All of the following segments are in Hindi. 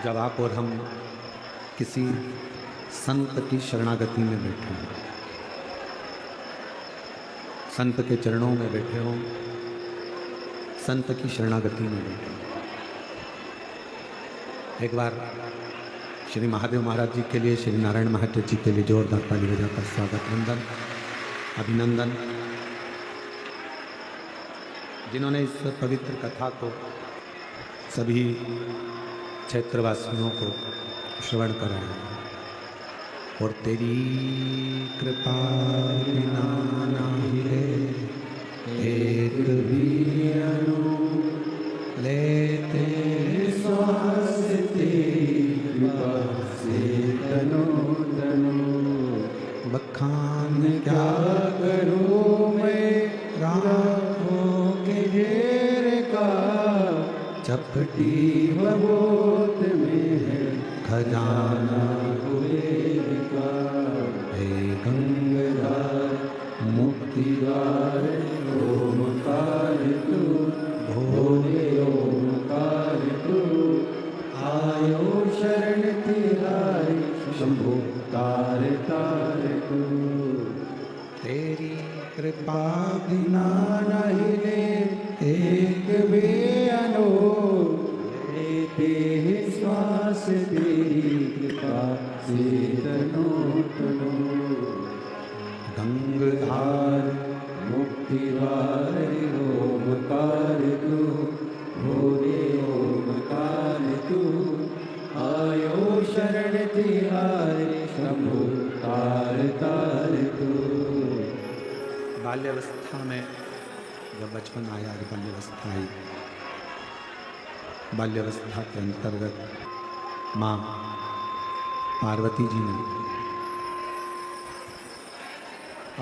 जब आप और हम किसी संत की शरणागति में बैठे हों, संत के चरणों में बैठे हों, संत की शरणागति में बैठे हों। एक बार श्री महादेव महाराज जी के लिए, श्री नारायण महाराज जी के लिए जोरदार ताली बजाकर स्वागत, वंदन, अभिनंदन, जिन्होंने इस पवित्र कथा को सभी क्षेत्रवासियों को श्रवण कराया। और तेरी कृपा बिना नाही रे एक भी अणु लेते श्वास तेरी कृपा से तनो तनो। बखान क्या करूं मैं राहों के घेर का, चपटी बबूत में है खजाना कुबेर का। हे गंगाधर मुक्तिदार ओमकार तू, भोले ओमकार तू। आयो शरण तिहारी शंभो तार तार तू। तेरी कृपा बिना नहीं ले एक भी अनु लेते श्वास तेरी कृपा से तनो तनो। गंगाधर मुक्तिदार ओमकार तू, भोले ओमकार तू। आयो शरण तिहारी शंभो तार तार तू। बाल्यावस्था में जब बचपन आया, जब बाल्यावस्था आई, बाल्यावस्था के अंतर्गत माँ पार्वती जी ने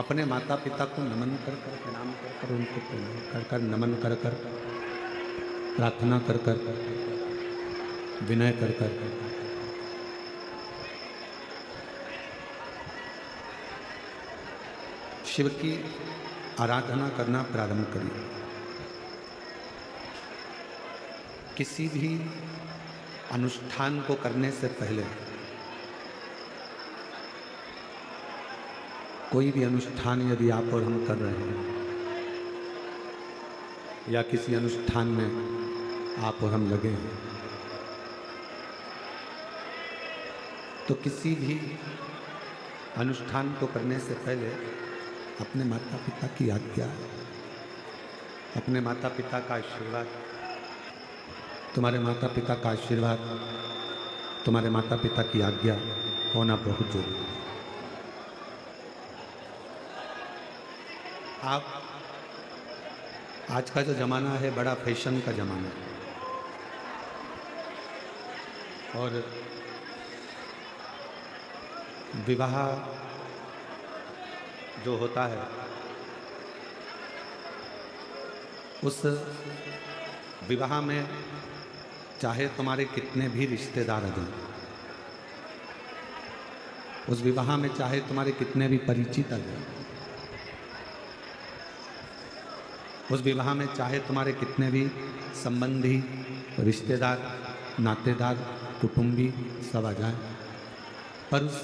अपने माता पिता को नमन कर कर, प्रणाम कर कर, उनको प्रणाम कर कर, नमन कर कर, प्रार्थना कर कर, विनय कर कर शिव की आराधना करना प्रारंभ करी। किसी भी अनुष्ठान को करने से पहले, कोई भी अनुष्ठान यदि आप और हम कर रहे हैं, या किसी अनुष्ठान में आप और हम लगे हैं, तो किसी भी अनुष्ठान को करने से पहले अपने माता पिता की आज्ञा, अपने माता पिता का आशीर्वाद, तुम्हारे माता पिता का आशीर्वाद, तुम्हारे माता पिता की आज्ञा होना बहुत जरूरी है। आप आज का जो ज़माना है बड़ा फैशन का ज़माना है, और विवाह जो होता है उस विवाह में चाहे तुम्हारे कितने भी रिश्तेदार आ जाएं, उस विवाह में चाहे तुम्हारे कितने भी परिचित आ जाएं, उस विवाह में चाहे तुम्हारे कितने भी संबंधी, रिश्तेदार, नातेदार, कुटुंबी सब आ जाएं, पर उस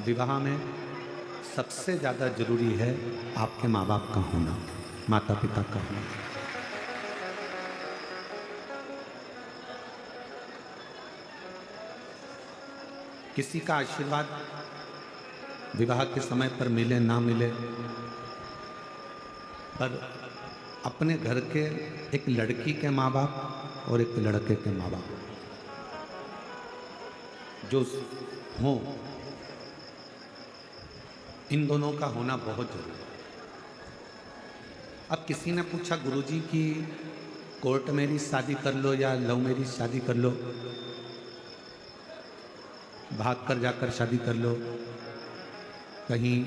विवाह में सबसे ज़्यादा जरूरी है आपके माँ बाप का होना, माता पिता का होना। किसी का आशीर्वाद विवाह के समय पर मिले ना मिले, पर अपने घर के एक लड़की के माँ बाप और एक लड़के के माँ बाप जो हों, इन दोनों का होना बहुत जरूरी है। अब किसी ने पूछा गुरुजी की कोर्ट मैरिज शादी कर लो या लव मैरिज शादी कर लो, भाग कर जाकर शादी कर लो, कहीं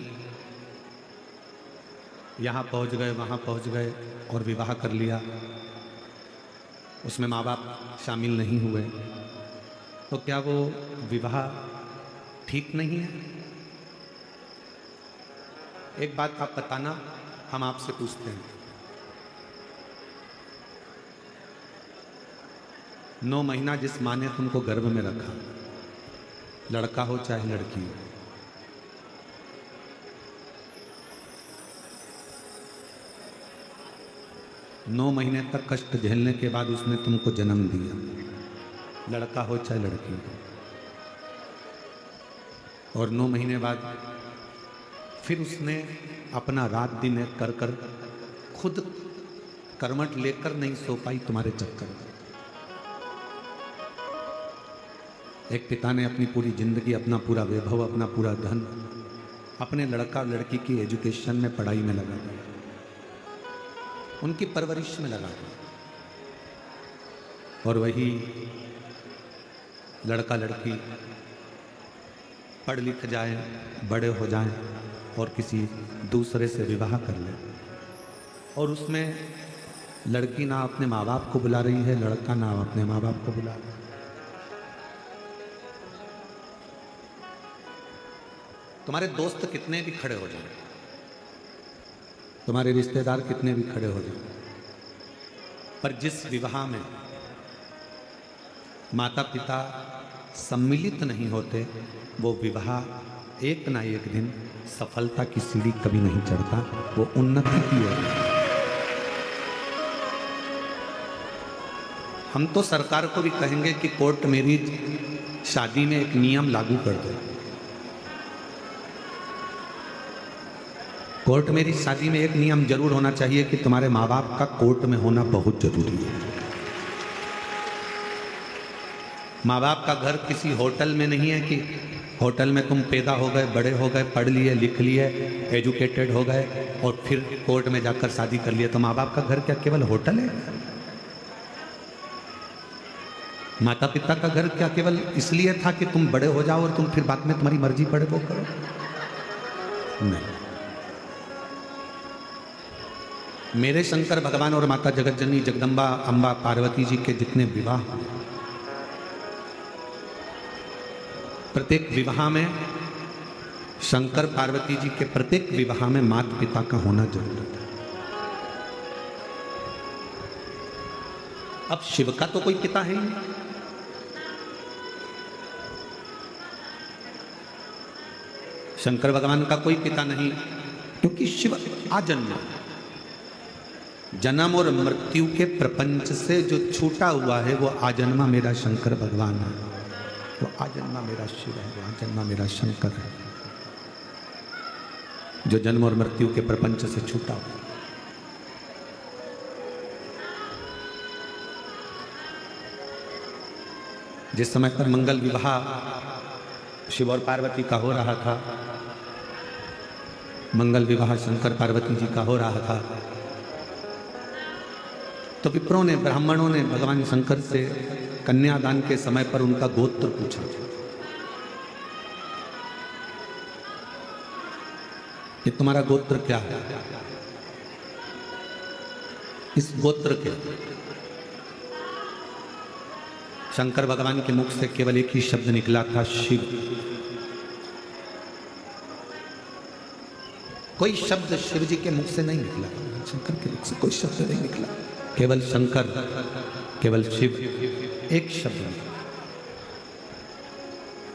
यहाँ पहुँच गए वहाँ पहुँच गए और विवाह कर लिया, उसमें माँ बाप शामिल नहीं हुए, तो क्या वो विवाह ठीक नहीं है? एक बात आप बताना, हम आपसे पूछते हैं, 9 महीना जिस माँ ने तुमको गर्भ में रखा, लड़का हो चाहे लड़की हो, नौ महीने तक कष्ट झेलने के बाद उसने तुमको जन्म दिया, लड़का हो चाहे लड़की हो, और 9 महीने बाद फिर उसने अपना रात दिन एक कर कर खुद करवट लेकर नहीं सो पाई तुम्हारे चक्कर में। एक पिता ने अपनी पूरी जिंदगी, अपना पूरा वैभव, अपना पूरा धन अपने लड़का लड़की की एजुकेशन में, पढ़ाई में लगा दिया, उनकी परवरिश में लगा दिया, और वही लड़का लड़की पढ़ लिख जाए, बड़े हो जाएं और किसी दूसरे से विवाह कर ले, और उसमें लड़की ना अपने माँ बाप को बुला रही है, लड़का ना अपने माँ बाप को बुला रहा है। तुम्हारे दोस्त कितने भी खड़े हो जाए, तुम्हारे रिश्तेदार कितने भी खड़े हो जाए, पर जिस विवाह में माता पिता सम्मिलित नहीं होते, वो विवाह एक ना एक दिन सफलता की सीढ़ी कभी नहीं चढ़ता, वो उन्नति की ओर। हम तो सरकार को भी कहेंगे कि कोर्ट मैरिज शादी में एक नियम लागू कर दो। कोर्ट मैरिज शादी में एक नियम जरूर होना चाहिए कि तुम्हारे माँ बाप का कोर्ट में होना बहुत जरूरी है। माँ बाप का घर किसी होटल में नहीं है कि होटल में तुम पैदा हो गए, बड़े हो गए, पढ़ लिए, लिख लिए, एजुकेटेड हो गए और फिर कोर्ट में जाकर शादी कर लिए। तो माँ बाप का घर क्या केवल होटल है? माता पिता का घर क्या केवल इसलिए था कि तुम बड़े हो जाओ और तुम फिर बाद में तुम्हारी मर्जी पड़े वो करो? नहीं। मेरे शंकर भगवान और माता जगतजननी जगदम्बा अम्बा पार्वती जी के जितने विवाह, प्रत्येक विवाह में शंकर पार्वती जी के प्रत्येक विवाह में माता पिता का होना जरूरी था। अब शिव का तो कोई पिता है ही नहीं। शंकर भगवान का कोई पिता नहीं, क्योंकि शिव आजन्मा, जन्म और मृत्यु के प्रपंच से जो छूटा हुआ है वो आजन्मा मेरा शंकर भगवान है, वो आजन्मा मेरा शिव है, वो आजन्मा मेरा शंकर है, जो जन्म और मृत्यु के प्रपंच से छूटा हुआ। जिस समय पर मंगल विवाह शिव और पार्वती का हो रहा था, मंगल विवाह शंकर पार्वती जी का हो रहा था, तो विप्रों ने, ब्राह्मणों ने भगवान शंकर से कन्यादान के समय पर उनका गोत्र पूछा कि तुम्हारा गोत्र क्या है? इस गोत्र के शंकर भगवान के मुख से केवल एक ही शब्द निकला था, शिव। कोई शब्द शिव जी के मुख से नहीं निकला, शंकर के मुख से कोई शब्द नहीं निकला, केवल शंकर, केवल शिव, एक शब्द निकला,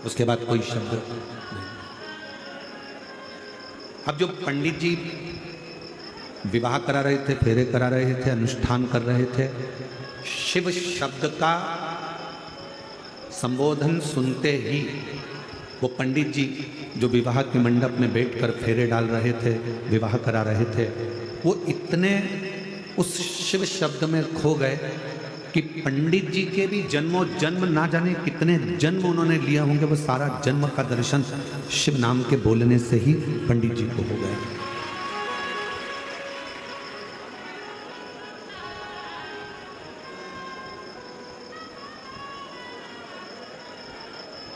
उसके बाद कोई शब्द नहीं। अब जो पंडित जी विवाह करा रहे थे, फेरे करा रहे थे, अनुष्ठान कर रहे थे, शिव शब्द का संबोधन सुनते ही वो पंडित जी जो विवाह के मंडप में बैठकर फेरे डाल रहे थे, विवाह करा रहे थे, वो इतने उस शिव शब्द में खो गए कि पंडित जी के भी जन्मों जन्म ना जाने कितने जन्म उन्होंने लिया होंगे, वो सारा जन्म का दर्शन शिव नाम के बोलने से ही पंडित जी को हो गया।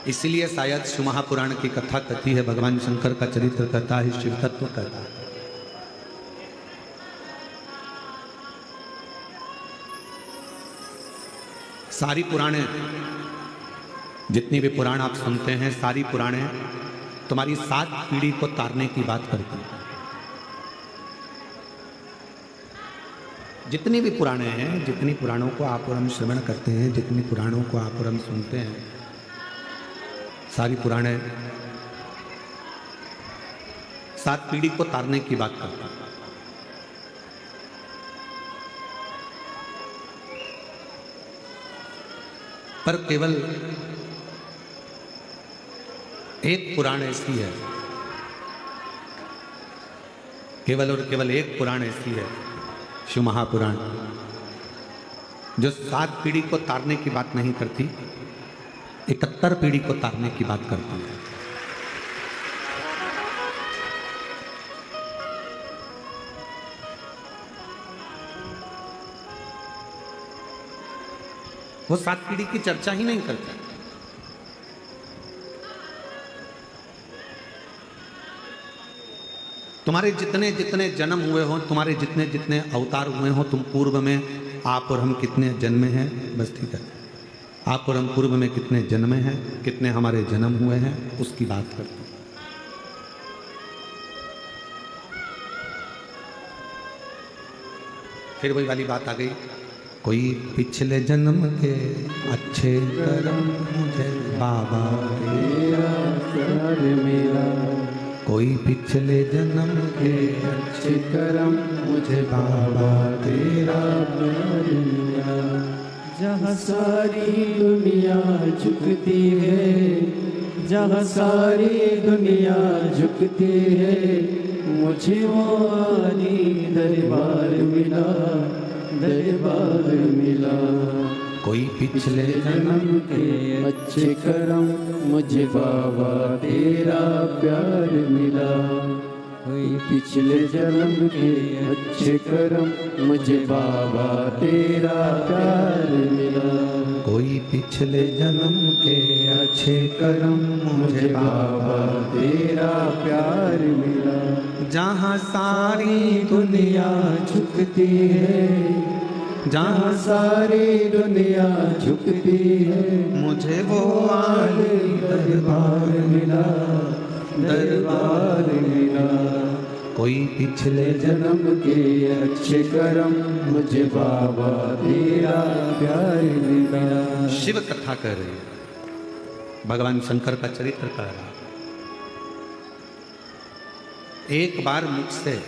इसीलिए शायद शिव महापुराण की कथा कहती है, भगवान शंकर का चरित्र कहता है, शिव तत्व कहता है। सारी पुराणे, जितनी भी पुराण आप सुनते हैं, सारी पुराणे तुम्हारी 7 पीढ़ी को तारने की बात करती है। जितनी भी पुराणे हैं, जितनी पुराणों को आप और हम श्रवण करते हैं, जितनी पुराणों को आप और हम सुनते हैं, सारी पुराणे 7 पीढ़ी को तारने की बात करते हैं। पर केवल एक पुराण ऐसी है, केवल और केवल एक पुराण ऐसी है, शिव महापुराण, जो 7 पीढ़ी को तारने की बात नहीं करती, 71 पीढ़ी को तारने की बात करती है। वो 7 पीढ़ी की चर्चा ही नहीं करता। तुम्हारे जितने जितने जन्म हुए हो, तुम्हारे जितने जितने अवतार हुए हो, तुम पूर्व में आप और हम कितने जन्मे हैं, बस ठीक है, आप और हम पूर्व में कितने जन्मे हैं, कितने हमारे जन्म हुए हैं, उसकी बात करते हैं। फिर वही वाली बात आ गई, कोई पिछले जन्म के अच्छे कर्म मुझे बाबा तेरा प्यार मिला, कोई पिछले जन्म के अच्छे कर्म मुझे बाबा तेरा प्यार मिला। जहाँ सारी दुनिया झुकती है, जहाँ सारी दुनिया झुकती है, मुझे वो आली दरबार मिला, दरबार मिला। कोई पिछले जन्म के अच्छे कर्म मुझे बाबा तेरा प्यार मिला, कोई पिछले जन्म के अच्छे कर्म मुझे बाबा तेरा प्यार मिला, कोई पिछले जन्म के अच्छे कर्म मुझे बाबा तेरा प्यार मिला। जहाँ सारी दुनिया झुकती है, जहाँ सारी दुनिया झुकती है, मुझे वो आले दरबार मिला, दरबार मिला। कोई पिछले जन्म के अच्छे कर्म मुझे बाबा तेरा प्यार मिला। शिव कथा कर रहे हैं, भगवान शंकर का चरित्र कह रहा। एक बार मुख से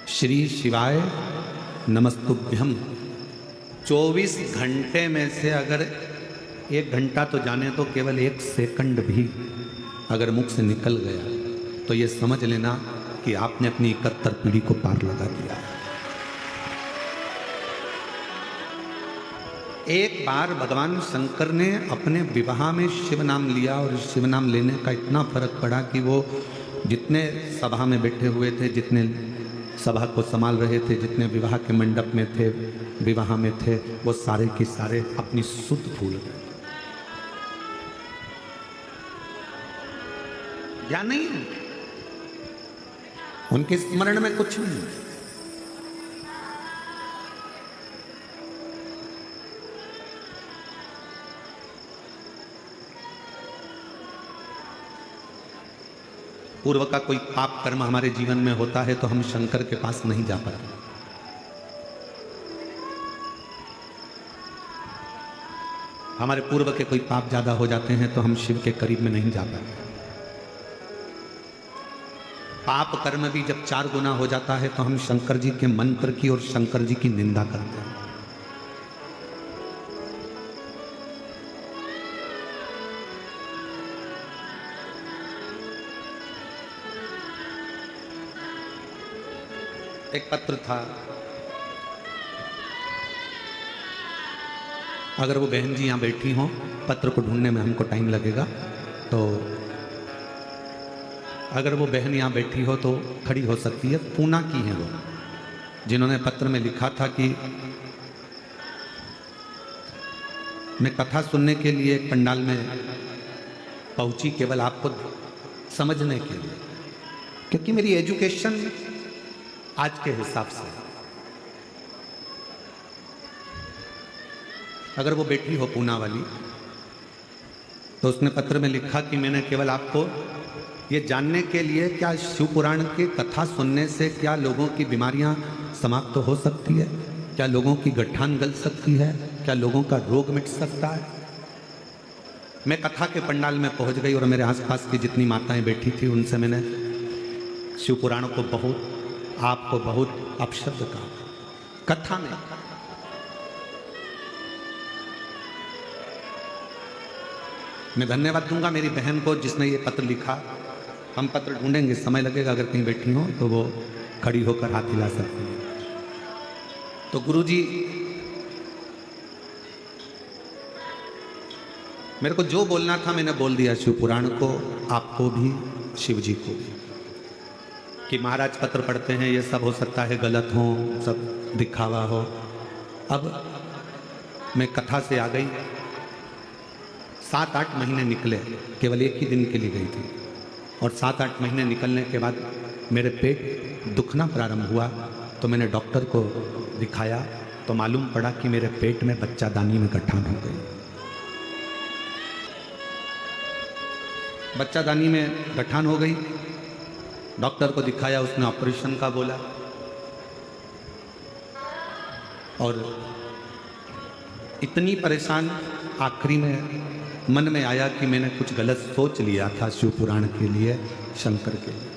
श्री शिवाय नमस्तुभ्यम 24 घंटे में से अगर 1 घंटा तो जाने तो केवल 1 सेकंड भी अगर मुख से निकल गया तो ये समझ लेना कि आपने अपनी 71 पीढ़ी को पार लगा दिया। एक बार भगवान शंकर ने अपने विवाह में शिव नाम लिया और शिव नाम लेने का इतना फर्क पड़ा कि वो जितने सभा में बैठे हुए थे, जितने सभा को संभाल रहे थे, जितने विवाह के मंडप में थे, विवाह में थे, वो सारे के सारे अपनी सुध भूल गए। या नहीं, उनके स्मरण में कुछ नहीं। पूर्व का कोई पाप कर्म हमारे जीवन में होता है तो हम शंकर के पास नहीं जा पाते। हमारे पूर्व के कोई पाप ज्यादा हो जाते हैं तो हम शिव के करीब में नहीं जा पाते। पाप कर्म भी जब 4 गुना हो जाता है तो हम शंकर जी के मंत्र की और शंकर जी की निंदा करते हैं। एक पत्र था, अगर वो बहन जी यहाँ बैठी हों, पत्र को ढूंढने में हमको टाइम लगेगा, तो अगर वो बहन यहाँ बैठी हो तो खड़ी हो सकती है। पूना की हैं वो, जिन्होंने पत्र में लिखा था कि मैं कथा सुनने के लिए पंडाल में पहुंची केवल आपको समझने के लिए, क्योंकि मेरी एजुकेशन आज के हिसाब से, अगर वो बैठी हो पूना वाली, तो उसने पत्र में लिखा कि मैंने केवल आपको ये जानने के लिए, क्या शिव पुराण की कथा सुनने से क्या लोगों की बीमारियां समाप्त हो सकती है, क्या लोगों की गठान गल सकती है, क्या लोगों का रोग मिट सकता है। मैं कथा के पंडाल में पहुंच गई और मेरे आसपास की जितनी माताएं बैठी थी उनसे मैंने शिव पुराण को बहुत, आपको बहुत अपशब्द कहा कथा में। मैं धन्यवाद दूंगा मेरी बहन को जिसने ये पत्र लिखा। हम पत्र ढूंढेंगे, समय लगेगा, अगर कहीं बैठी हो तो वो खड़ी होकर हाथ हिला सकती है। तो गुरुजी मेरे को जो बोलना था मैंने बोल दिया, शिव पुराण को, आपको भी, शिव जी को भी, कि महाराज पत्र पढ़ते हैं, ये सब हो सकता है गलत हो, सब दिखावा हो। अब मैं कथा से आ गई। 7-8 महीने निकले, केवल एक ही दिन के लिए गई थी, और 7-8 महीने निकलने के बाद मेरे पेट दुखना प्रारंभ हुआ। तो मैंने डॉक्टर को दिखाया तो मालूम पड़ा कि मेरे पेट में बच्चादानी में गठान हो गई। बच्चादानी में गठान हो गई। डॉक्टर को दिखाया, उसने ऑपरेशन का बोला, और इतनी परेशान, आखिरी में मन में आया कि मैंने कुछ गलत सोच लिया था शिव पुराण के लिए, शंकर के लिए।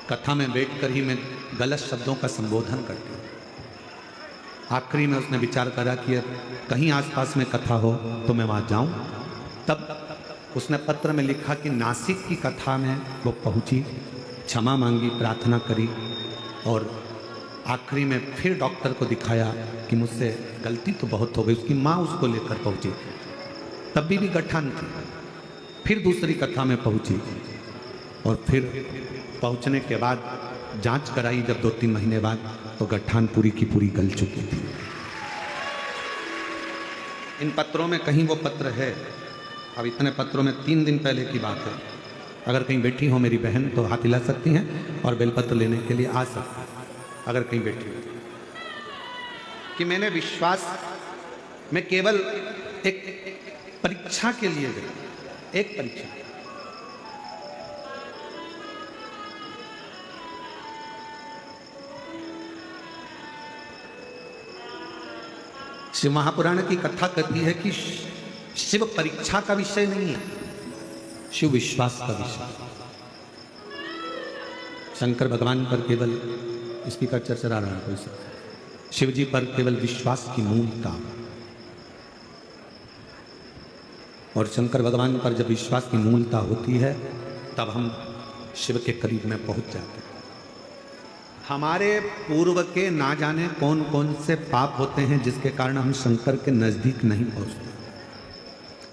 कथा में बैठकर ही मैं गलत शब्दों का संबोधन करती हूँ। आखिरी में उसने विचार करा कि कहीं आसपास में कथा हो तो मैं वहाँ जाऊँ। तब उसने पत्र में लिखा कि नासिक की कथा में वो पहुँची, क्षमा मांगी, प्रार्थना करी, और आखिरी में फिर डॉक्टर को दिखाया कि मुझसे गलती तो बहुत हो गई। उसकी माँ उसको लेकर पहुँची, तब भी गठान थी। फिर दूसरी कथा में पहुँची, और फिर पहुँचने के बाद जांच कराई जब 2-3 महीने बाद, तो गठान पूरी की पूरी गल चुकी थी। इन पत्रों में कहीं वो पत्र है। अब इतने पत्रों में 3 दिन पहले की बात है। अगर कहीं बैठी हो मेरी बहन तो हाथ हिला सकती हैं और बेलपत्र लेने के लिए आ सकती हैं, अगर कहीं बैठी हो। कि मैंने विश्वास में केवल एक परीक्षा के लिए गई, एक परीक्षा। शिव महापुराण की कथा कहती है कि शिव परीक्षा का विषय नहीं है, शिव विश्वास का विषय। शंकर भगवान पर केवल, स्पीकर चरचरा रहा है कोई सा, शिव जी पर केवल विश्वास की मूलता, और शंकर भगवान पर जब विश्वास की मूलता होती है तब हम शिव के करीब में पहुंच जाते हैं। हमारे पूर्व के ना जाने कौन कौन से पाप होते हैं जिसके कारण हम शंकर के नजदीक नहीं पहुंचते।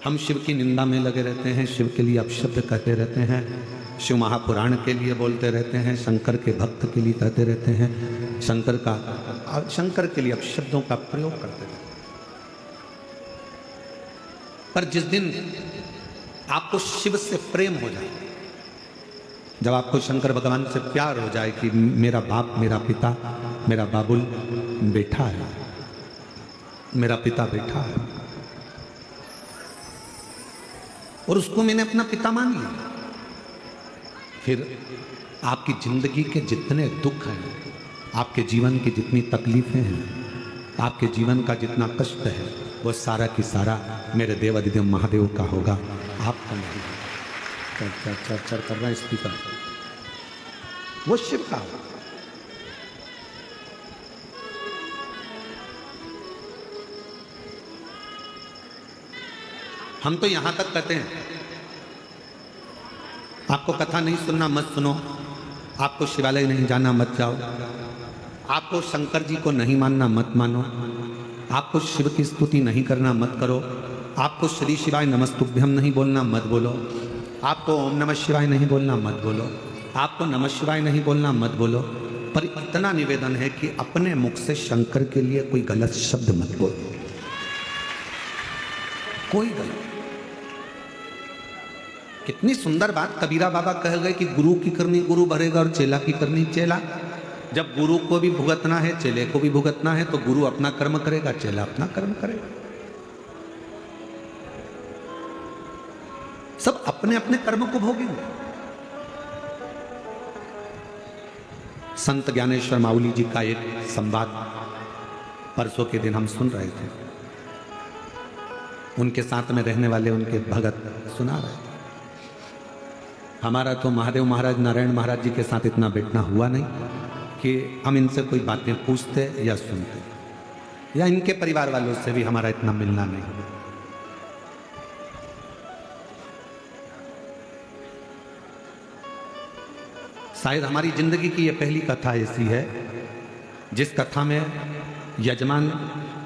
हम शिव की निंदा में लगे रहते हैं, शिव के लिए अपशब्द कहते रहते हैं, शिव महापुराण के लिए बोलते रहते हैं, शंकर के भक्त के लिए कहते रहते हैं, शंकर के लिए अपशब्दों का प्रयोग करते रहते हैं। पर जिस दिन आपको शिव से प्रेम हो जाए, जब आपको शंकर भगवान से प्यार हो जाए कि मेरा बाप, मेरा पिता, मेरा बाबुल बैठा है, मेरा पिता बैठा है, और उसको मैंने अपना पिता मान लिया, फिर आपकी जिंदगी के जितने दुख हैं, आपके जीवन की जितनी तकलीफें हैं, आपके जीवन का जितना कष्ट है, वो सारा की सारा मेरे देवाधिदेव महादेव का होगा, आपका नहीं। चर कर रहा है स्पीकर, वो शिव का होगा। हम तो यहां तक कहते हैं आपको कथा नहीं सुनना मत सुनो, आपको शिवालय नहीं जाना मत जाओ, आपको शंकर जी को नहीं मानना मत मानो, आपको शिव की स्तुति नहीं करना मत करो, आपको श्री शिवाय नमस्तुभ्यम नहीं बोलना मत बोलो, आपको ओम नमः शिवाय नहीं बोलना मत बोलो, आपको नमः शिवाय नहीं बोलना मत बोलो। पर इतना निवेदन है कि अपने मुख से शंकर के लिए कोई गलत शब्द मत बोलो, कोई गलत। कितनी सुंदर बात कबीरा बाबा कह गए कि गुरु की करनी गुरु भरेगा और चेला की करनी चेला। जब गुरु को भी भुगतना है, चेले को भी भुगतना है, तो गुरु अपना कर्म करेगा, चेला अपना कर्म करेगा। सब अपने अपने कर्म को भोगेंगे। संत ज्ञानेश्वर माउली जी का एक संवाद परसों के दिन हम सुन रहे थे। उनके साथ में रहने वाले उनके भगत सुना रहे थे। हमारा तो महादेव महाराज, नारायण महाराज जी के साथ इतना बैठना हुआ नहीं कि हम इनसे कोई बातें पूछते या सुनते, या इनके परिवार वालों से भी हमारा इतना मिलना नहीं हुआ। शायद हमारी जिंदगी की यह पहली कथा ऐसी है जिस कथा में यजमान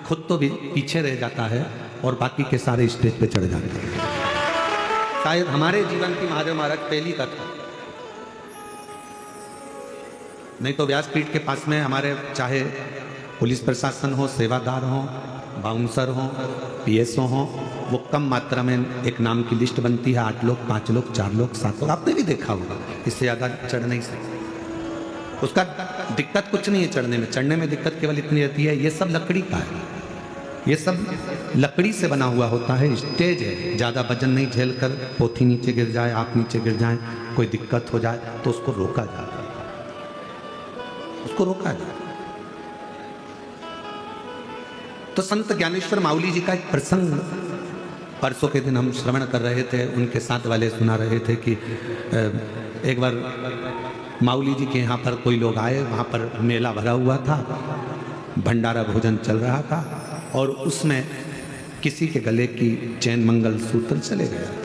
खुद तो भी पीछे रह जाता है और बाकी के सारे स्टेज पे चढ़ जाते हैं। शायद हमारे जीवन की महादेव महाराज पहली कथा। नहीं तो व्यासपीठ के पास में हमारे चाहे पुलिस प्रशासन हो, सेवादार हो, बाउंसर हो, पीएसओ हो, वो कम मात्रा में एक नाम की लिस्ट बनती है। 8 लोग, 5 लोग, 4 लोग, 7 लोग, आपने भी देखा होगा। इससे ज़्यादा चढ़ नहीं सकते। उसका दिक्कत कुछ नहीं है चढ़ने में। चढ़ने में दिक्कत केवल इतनी रहती है, ये सब लकड़ी का है, ये सब लकड़ी से बना हुआ होता है। स्टेज है, ज़्यादा वजन नहीं झेल कर पोथी नीचे गिर जाए, आप नीचे गिर जाए, कोई दिक्कत हो जाए तो उसको रोका जाता है, उसको रोका जाए। तो संत ज्ञानेश्वर माउली जी का एक प्रसंग परसों के दिन हम श्रवण कर रहे थे, उनके साथ वाले सुना रहे थे कि एक बार माउली जी के यहाँ पर कोई लोग आए, वहाँ पर मेला भरा हुआ था, भंडारा भोजन चल रहा था और उसमें किसी के गले की चैन मंगल सूत्र चले गया था।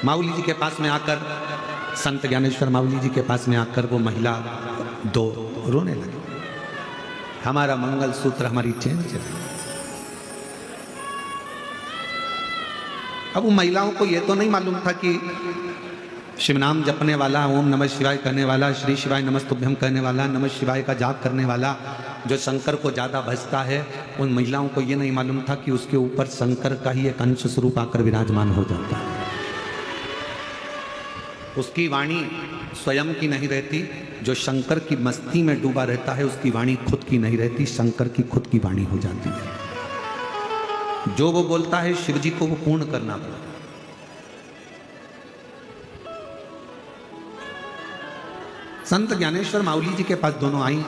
माउली जी के पास में आकर, संत ज्ञानेश्वर माउली जी के पास में आकर वो महिला 2 रोने लगी, हमारा मंगल सूत्र, हमारी चैन चली। अब उन महिलाओं को ये तो नहीं मालूम था कि शिव नाम जपने वाला, ओम नमः शिवाय कहने वाला, श्री शिवाय नमस्तुभ्यम कहने वाला, नमः शिवाय का जाप करने वाला, जो शंकर को ज़्यादा भजता है, उन महिलाओं को ये नहीं मालूम था कि उसके ऊपर शंकर का ही एक अंश स्वरूप आकर विराजमान हो जाता है। उसकी वाणी स्वयं की नहीं रहती, जो शंकर की मस्ती में डूबा रहता है उसकी वाणी खुद की नहीं रहती, शंकर की खुद की वाणी हो जाती है। जो वो बोलता है शिव जी को वो पूर्ण करना पड़ता है। संत ज्ञानेश्वर माउली जी के पास दोनों आई,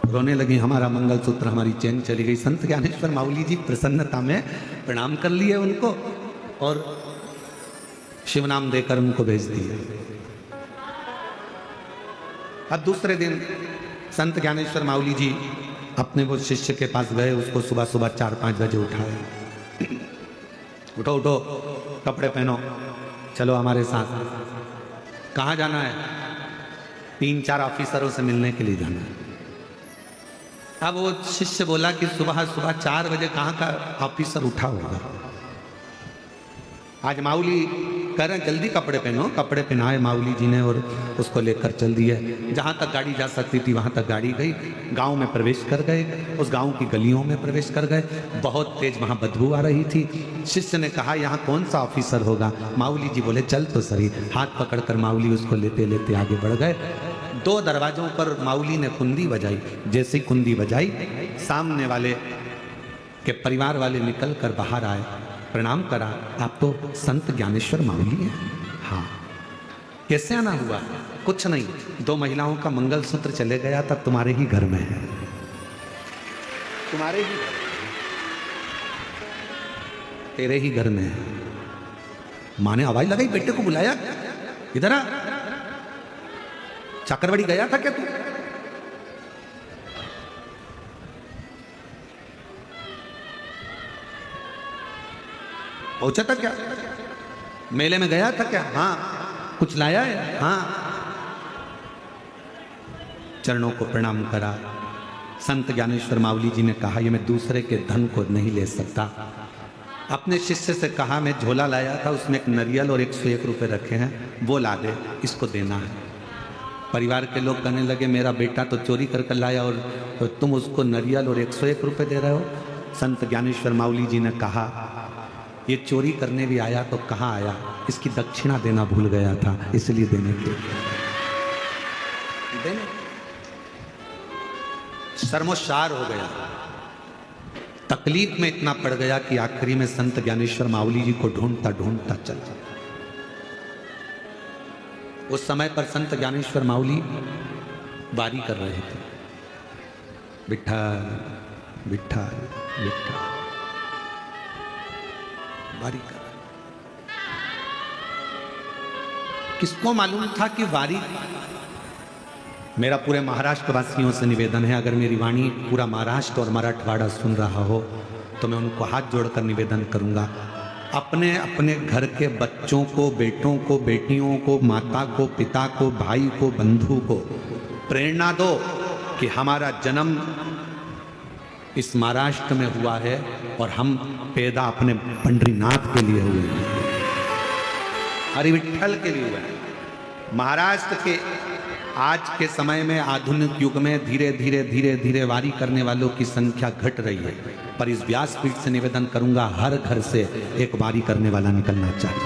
रोने लगी, हमारा मंगलसूत्र, हमारी चैन चली गई। संत ज्ञानेश्वर माउली जी प्रसन्नता में प्रणाम कर लिए उनको और शिव नाम देकर उनको भेज दिए। अब दूसरे दिन संत ज्ञानेश्वर माउली जी अपने वो शिष्य के पास गए, उसको सुबह सुबह 4-5 बजे उठाए, उठो उठो, कपड़े पहनो, चलो हमारे साथ। कहाँ जाना है? 3-4 ऑफिसरों से मिलने के लिए जाना है। अब वो शिष्य बोला कि सुबह सुबह 4 बजे कहाँ का ऑफिसर उठा होगा। आज माउली कह रहे हैं जल्दी कपड़े पहनो। कपड़े पहनाए माउली जी ने और उसको लेकर चल दिए। जहाँ तक गाड़ी जा सकती थी वहाँ तक गाड़ी गई। गांव में प्रवेश कर गए, उस गांव की गलियों में प्रवेश कर गए। बहुत तेज वहाँ बदबू आ रही थी। शिष्य ने कहा यहाँ कौन सा ऑफिसर होगा? माउली जी बोले चल तो सही। हाथ पकड़कर माउली उसको लेते लेते आगे बढ़ गए। 2 दरवाजों पर माउली ने कुंदी बजाई। जैसे ही कुंदी बजाई, सामने वाले के परिवार वाले निकल कर बाहर आए, प्रणाम करा। आप तो संत ज्ञानेश्वर माउली हैं? हाँ। कैसे आना हुआ? कुछ नहीं, 2 महिलाओं का मंगलसूत्र चले गया था, तुम्हारे ही घर में है, तुम्हारे ही, तेरे ही घर में है। माँ ने आवाज लगाई, बेटे को बुलाया, इधर आ, चाकरवाड़ी गया था क्या तू? पहुंचा था क्या? मेले में गया था क्या? हाँ। कुछ लाया है? हाँ। चरणों को प्रणाम करा। संत ज्ञानेश्वर माउली जी ने कहा ये मैं दूसरे के धन को नहीं ले सकता। अपने शिष्य से कहा मैं झोला लाया था, उसमें एक नारियल और 101 रुपये रखे हैं, वो ला दे, इसको देना है। परिवार के लोग कहने लगे मेरा बेटा तो चोरी कर लाया और तो तुम उसको नारियल और 101 रुपये दे रहे हो। संत ज्ञानेश्वर माउली जी ने कहा ये चोरी करने भी आया तो कहाँ आया, इसकी दक्षिणा देना भूल गया था, इसलिए देने के शर्मोशार हो गया, तकलीफ में इतना पड़ गया कि आखिरी में संत ज्ञानेश्वर माउली जी को ढूंढता ढूंढता चल गया। उस समय पर संत ज्ञानेश्वर माउली वारी कर रहे थे, विठ्ठल विठ्ठल विठ्ठल वारी कर। किसको मालूम था कि वारी, मेरा पूरे महाराष्ट्र वासियों से निवेदन है, अगर मेरी वाणी पूरा महाराष्ट्र और मराठवाड़ा सुन रहा हो तो मैं उनको हाथ जोड़कर निवेदन करूंगा, अपने अपने घर के बच्चों को, बेटों को, बेटियों को, माता को, पिता को, भाई को, बंधु को प्रेरणा दो कि हमारा जन्म इस महाराष्ट्र में हुआ है और हम पैदा अपने पंडरीनाथ के लिए हुए हैं, हरि विठ्ठल के लिए हुए हैं। महाराष्ट्र के आज के समय में, आधुनिक युग में धीरे धीरे धीरे धीरे वारी करने वालों की संख्या घट रही है, पर इस व्यासपीठ से निवेदन करूंगा, हर घर से एक वारी करने वाला निकलना चाहिए।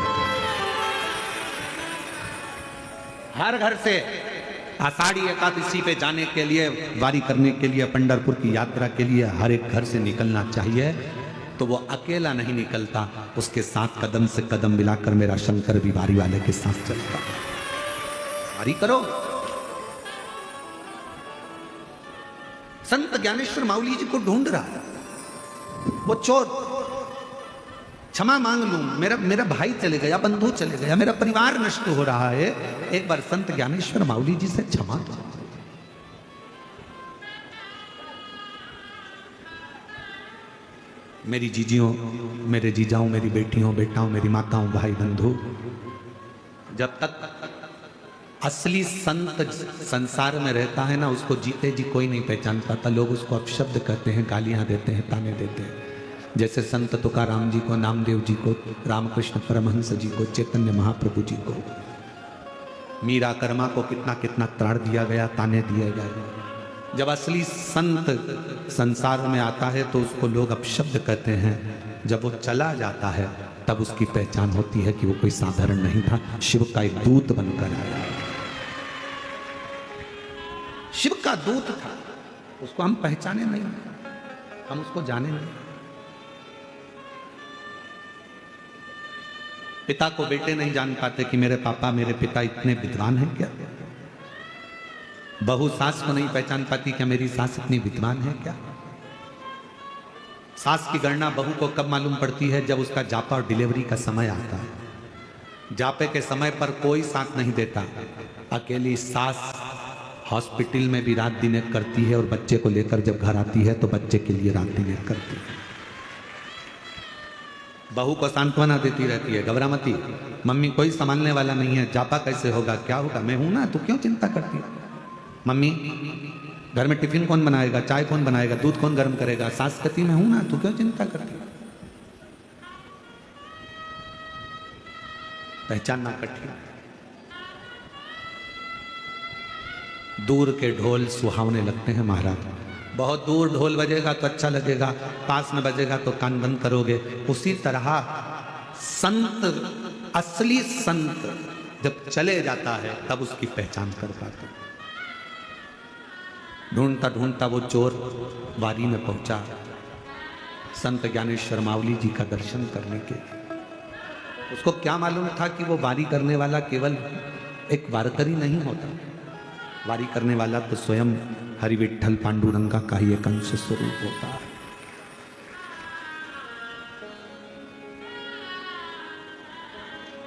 हर घर से आषाढ़ी एकादशी पे जाने के लिए, वारी करने के लिए, पंढरपुर की यात्रा के लिए हर एक घर से निकलना चाहिए। तो वो अकेला नहीं निकलता, उसके साथ कदम से कदम मिलाकर मेरा शंकर भी वारी वाले के साथ चलता। वारी करो। संत ज्ञानेश्वर माउली जी को ढूंढ रहा है, वो चोर, क्षमा मांग लूं, मेरा भाई चले गया, बंधु चले गया, मेरा परिवार नष्ट हो रहा है, एक बार संत ज्ञानेश्वर माउली जी से क्षमा दो। मेरी जीजियों, मेरे जीजाओं, मेरी बेटियों, बेटाओं, मेरी माताओं, भाई बंधु, जब तक असली संत संसार में रहता है ना, उसको जीते जी कोई नहीं पहचान पाता। लोग उसको अपशब्द कहते हैं, गालियां देते हैं, ताने देते हैं। जैसे संत तुकाराम जी को, नामदेव जी को, रामकृष्ण परमहंस जी को, चैतन्य महाप्रभु जी को, मीरा कर्मा को कितना कितना त्राण दिया गया, ताने दिए गए। जब असली संत संसार में आता है तो उसको लोग अपशब्द कहते हैं। जब वो चला जाता है तब उसकी पहचान होती है कि वो कोई साधारण नहीं था, शिव का एक दूत बनकर आया। शिव का दूत था, उसको हम पहचाने नहीं, हम उसको जाने नहीं। पिता को बेटे नहीं जान पाते कि मेरे पापा, मेरे पिता इतने विद्वान हैं क्या। बहू सास को नहीं पहचान पाती क्या मेरी सास इतनी विद्वान है क्या। सास की गणना बहू को कब मालूम पड़ती है, जब उसका जापा और डिलीवरी का समय आता है। जापे के समय पर कोई साथ नहीं देता, अकेली सास हॉस्पिटल में भी रात दिन एक करती है, और बच्चे को लेकर जब घर आती है तो बच्चे के लिए रात दिन एक करती है। बहू को सांत्वना देती रहती है, घबरा मती, मम्मी कोई संभालने वाला नहीं है, जापा कैसे होगा, क्या होगा, मैं हूं ना, तू क्यों चिंता करती है। मम्मी घर में टिफिन कौन बनाएगा, चाय कौन बनाएगा, दूध कौन गर्म करेगा। सास कहती मैं हूं ना, तू क्यों चिंता करती है। पहचानना कठिन। दूर के ढोल सुहावने लगते हैं महाराज। बहुत दूर ढोल बजेगा तो अच्छा लगेगा, पास में बजेगा तो कान बंद करोगे। उसी तरह संत, असली संत जब चले जाता है तब उसकी पहचान कर पाते। ढूंढता ढूंढता वो चोर वारी में पहुंचा संत ज्ञानेश्वर माउली जी का दर्शन करने के। उसको क्या मालूम था कि वो वारी करने वाला केवल एक वारकरी नहीं होता, वारी करने वाला तो स्वयं हरि विठ्ठल पांडुरंगा का ही एक अंश स्वरूप होता है।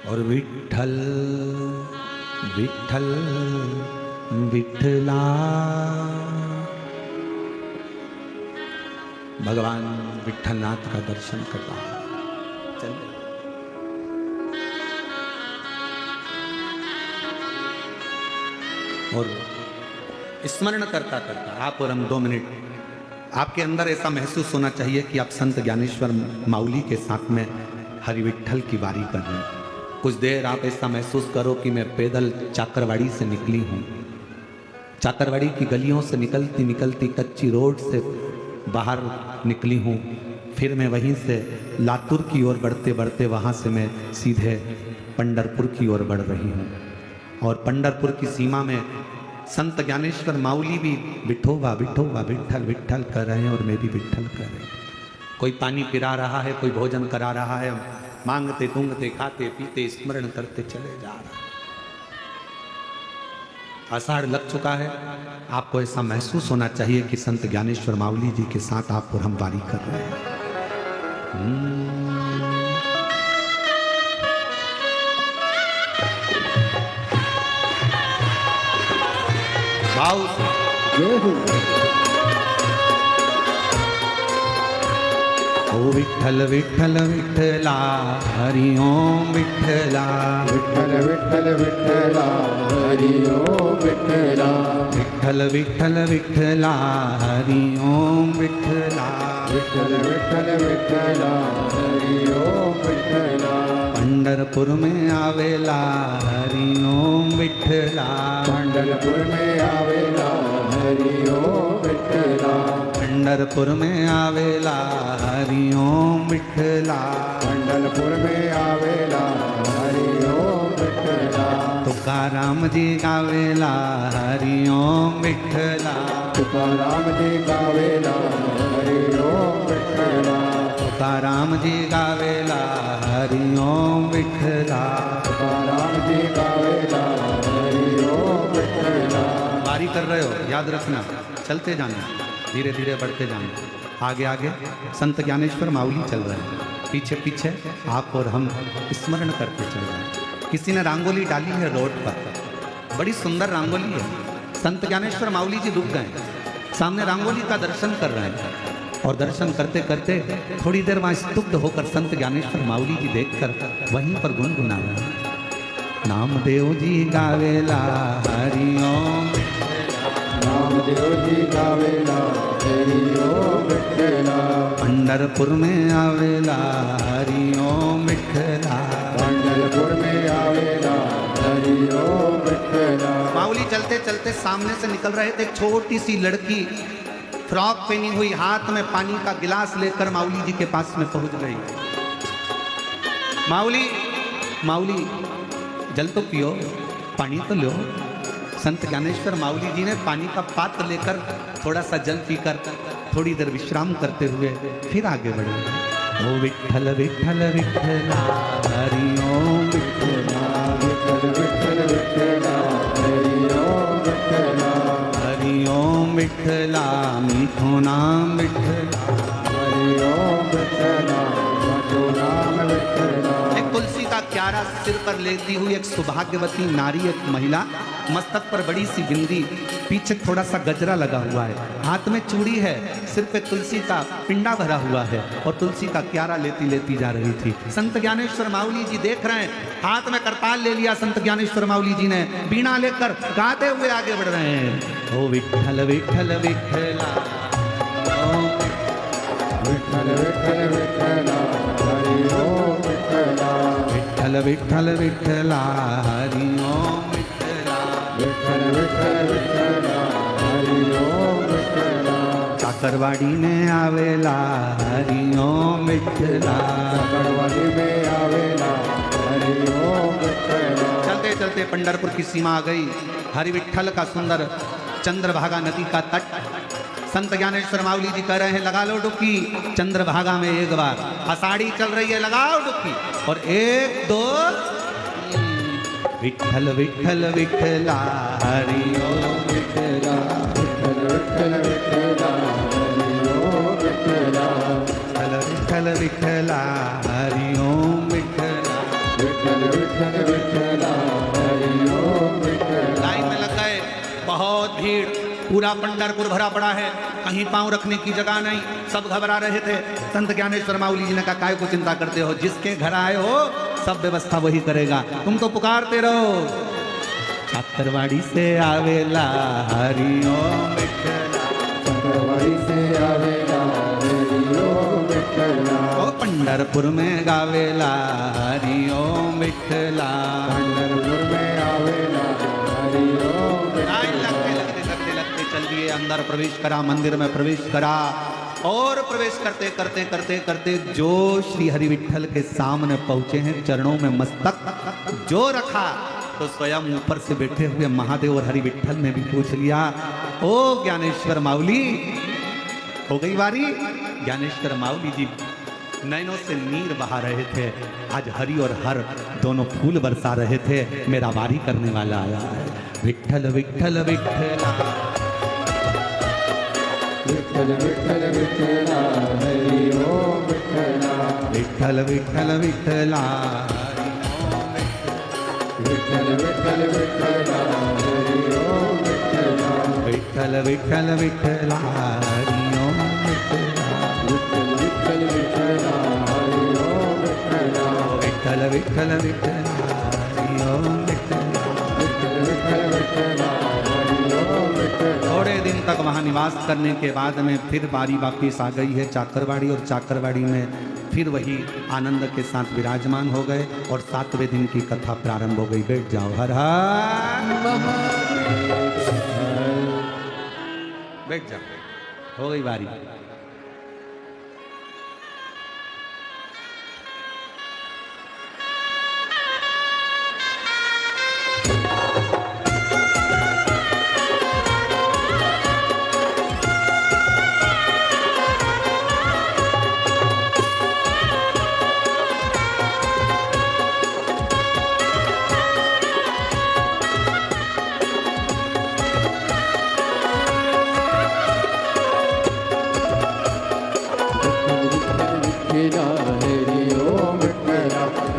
और विठ्ठल विठ्ठल विठ्ठला, भगवान विठ्ठलनाथ का दर्शन करता है। चलिए और स्मरण करता करता आप और हम 2 मिनट, आपके अंदर ऐसा महसूस होना चाहिए कि आप संत ज्ञानेश्वर माउली के साथ में हरि विठ्ठल की वारी कर रहे हैं। कुछ देर आप ऐसा महसूस करो कि मैं पैदल चाकरवाड़ी से निकली हूँ। चाकरवाड़ी की गलियों से निकलती निकलती कच्ची रोड से बाहर निकली हूँ। फिर मैं वहीं से लातूर की ओर बढ़ते बढ़ते वहाँ से मैं सीधे पंढरपुर की ओर बढ़ रही हूँ। और पंढरपुर की सीमा में संत ज्ञानेश्वर माऊली भी विठोबा विठोबा विठ्ठल विठ्ठल कर रहे हैं और मैं भी विठ्ठल कर रहे हैं। कोई पानी पिला रहा है, कोई भोजन करा रहा है, मांगते तूंगते खाते पीते स्मरण करते चले जा रहा है। आषाढ़ लग चुका है, आपको ऐसा महसूस होना चाहिए कि संत ज्ञानेश्वर माऊली जी के साथ आप और हम वारी कर रहे हैं। भाव से ओ विठ्ठल विठ्ठल विठ्ठला हरि ओम विठ्ठला विठ्ठल विठ्ठल विठ्ठला हरि ओम विठ्ठला विठ्ठल विठ्ठल विठ्ठला हरि ओम विठ्ठला विठ्ठल विठ्ठल विठ्ठला हरि ओम विठ्ठला पंढरपुर में आवेला हरि ओम विठ्ठला पंढरपुर में आवेला हरि ओम विठ्ठला पंढरपुर में आवेला हरि ओम विठ्ठला पंढरपुर में आवेला हरि ओम विठ्ठला तुकाराम जी गावेला हरि ओम विठ्ठला तुकाराम जी गावेला हरि ओम विठ्ठला तुकाराम जी गावेला हरि ओम विठ्ठला तुकाराम जी गावेला हरि ओम विठ्ठला। वारी कर रहे हो, याद रखना, चलते जाना, धीरे धीरे बढ़ते जाना। आगे आगे संत ज्ञानेश्वर माऊली चल रहे हैं, पीछे पीछे आप और हम स्मरण करते चल रहे हैं। किसी ने रंगोली डाली है रोड पर, बड़ी सुंदर रंगोली है। संत ज्ञानेश्वर माऊली जी रुक गए, सामने रंगोली का दर्शन कर रहे हैं और दर्शन करते करते थोड़ी देर वहाँ स्तुग्ध होकर संत ज्ञानेश्वर माऊली जी देखकर वहीं पर गुनगुना रहे हैं। नामदेव जी गावेला हरि ओम, नामदेव जी गावेला हरि ओम विठ्ठला पंढरपुर में आवेला हरि ओम विठ्ठला पंढरपुर में आवेला हरि ओम विठ्ठला। माऊली चलते चलते सामने से निकल रहे थे, एक छोटी सी लड़की फ्रॉक पहनी हुई, हाथ में पानी का गिलास लेकर माऊली जी के पास में पहुंच गई। माऊली माऊली जल तो पियो, पानी तो लो। संत ज्ञानेश्वर माऊली जी ने पानी का पात्र लेकर थोड़ा सा जल पीकर थोड़ी देर विश्राम करते हुए फिर आगे बढ़े। ओ विठ्ठल विठ्ठल विठ्ठला हरि ओम विठ्ठला विठ्ठल विठ्ठल विठ्ठला हरि ओम विठ्ठला हरि ओम विठ्ठला मीठो नाम विठ्ठला हरि ओम विठ्ठला मधु नाम विठ्ठला। एक तुलसी का क्यारा सिर पर लेती हुई एक सौभाग्यवती नारी, एक महिला, मस्तक पर बड़ी सी बिंदी, पीछे थोड़ा सा गजरा लगा हुआ है, हाथ में चूड़ी है, सिर पे तुलसी का पिंडा भरा हुआ है और तुलसी का क्यारा लेती लेती जा रही थी। संत ज्ञानेश्वर माऊली जी देख रहे हैं, हाथ में करताल ले लिया संत ज्ञानेश्वर माऊली जी ने, बीणा लेकर गाते हुए आगे बढ़ रहे हैं। ओ विठ्ठल विठ्ठल विठ्ठला विठ्ठल विठ्ठल विठ्ठला हरि ओम विठ्ठला विठ्ठल विठ्ठल विठ्ठला हरि ओम विठ्ठला विठ्ठल विठ्ठल विठ्ठला हरि ओम विठ्ठला। काकरवाड़ी में आवेला हरि ओम विठ्ठला काकरवाड़ी में आवेला हरि ओम विठ्ठला। चलते चलते पंढरपुर की सीमा आ गई। हरि विठ्ठल का सुंदर चंद्रभागा नदी का तट। संत ज्ञानेश्वर माऊली जी कह रहे हैं लगा लो डुबकी चंद्रभागा में एक बार, आषाढ़ी चल रही है, लगाओ डुबकी, और एक दो विठ्ठल विठ्ठल विठ्ठला हरि ओम विठ्ठला विठ्ठल विठ्ठल विठ्ठला हरि ओम विठ्ठला विठ्ठल विठ्ठला हरि ओम विठ्ठला। विठ्ठल विठ्ठल विठ्ठला हरि ओम विठ्ठला। लाइन में लग गए, बहुत भीड़, पूरा पंढरपुर भरा पड़ा है, कहीं पांव रखने की जगह नहीं, सब घबरा रहे थे। संत ज्ञानेश्वर माऊली जी ने कहा काय को चिंता करते हो, जिसके घर आए हो सब व्यवस्था वही करेगा, तुम तो पुकारते रहो। काकरवाड़ी से आवेला हरि ओम विठ्ठला काकरवाड़ी से आवेला हरि ओम विठ्ठला ओ पंढरपुर में गावेला हरि ओम विठ्ठला। पंढरपुर में आवेला हरि ओम लाइन लगते लगते लगते लगते चल दिए, अंदर प्रवेश करा, मंदिर में प्रवेश करा, और प्रवेश करते करते करते करते जो श्री हरि विठ्ठल के सामने पहुंचे हैं, चरणों में मस्तक जो रखा, तो स्वयं ऊपर से बैठे हुए महादेव और हरि विठल ने भी पूछ लिया, ओ ज्ञानेश्वर माउली, हो गई बारी? ज्ञानेश्वर माउली जी नैनों से नीर बहा रहे थे। आज हरि और हर दोनों फूल बरसा रहे थे। मेरा वारी करने वाला आया है। विठल विठल विठला, विठ्ठल विठ्ठल विठ्ठला, हरि ओम विठ्ठला, विठल विठल विठला, विठ्ठल विठ्ठल विठ्ठला, हरि ओम विठ्ठला, विठल विठल विठला, हरि ओम विठला, विठ्ठल विठ्ठल विठ्ठला, हरि ओम विठ्ठला, विठल विठल विठला, हरि ओम विठला। विठ्ठल विठ्ठल विठ्ठला, हरि ओम विठ्ठला। थोड़े दिन तक वहाँ निवास करने के बाद में फिर बारी वापिस आ गई है चाकरवाड़ी, और चाकरवाड़ी में फिर वही आनंद के साथ विराजमान हो गए और 7वें दिन की कथा प्रारंभ हो गई। बैठ जाओ, हर हर बैठ जाओ, हो गई बारी।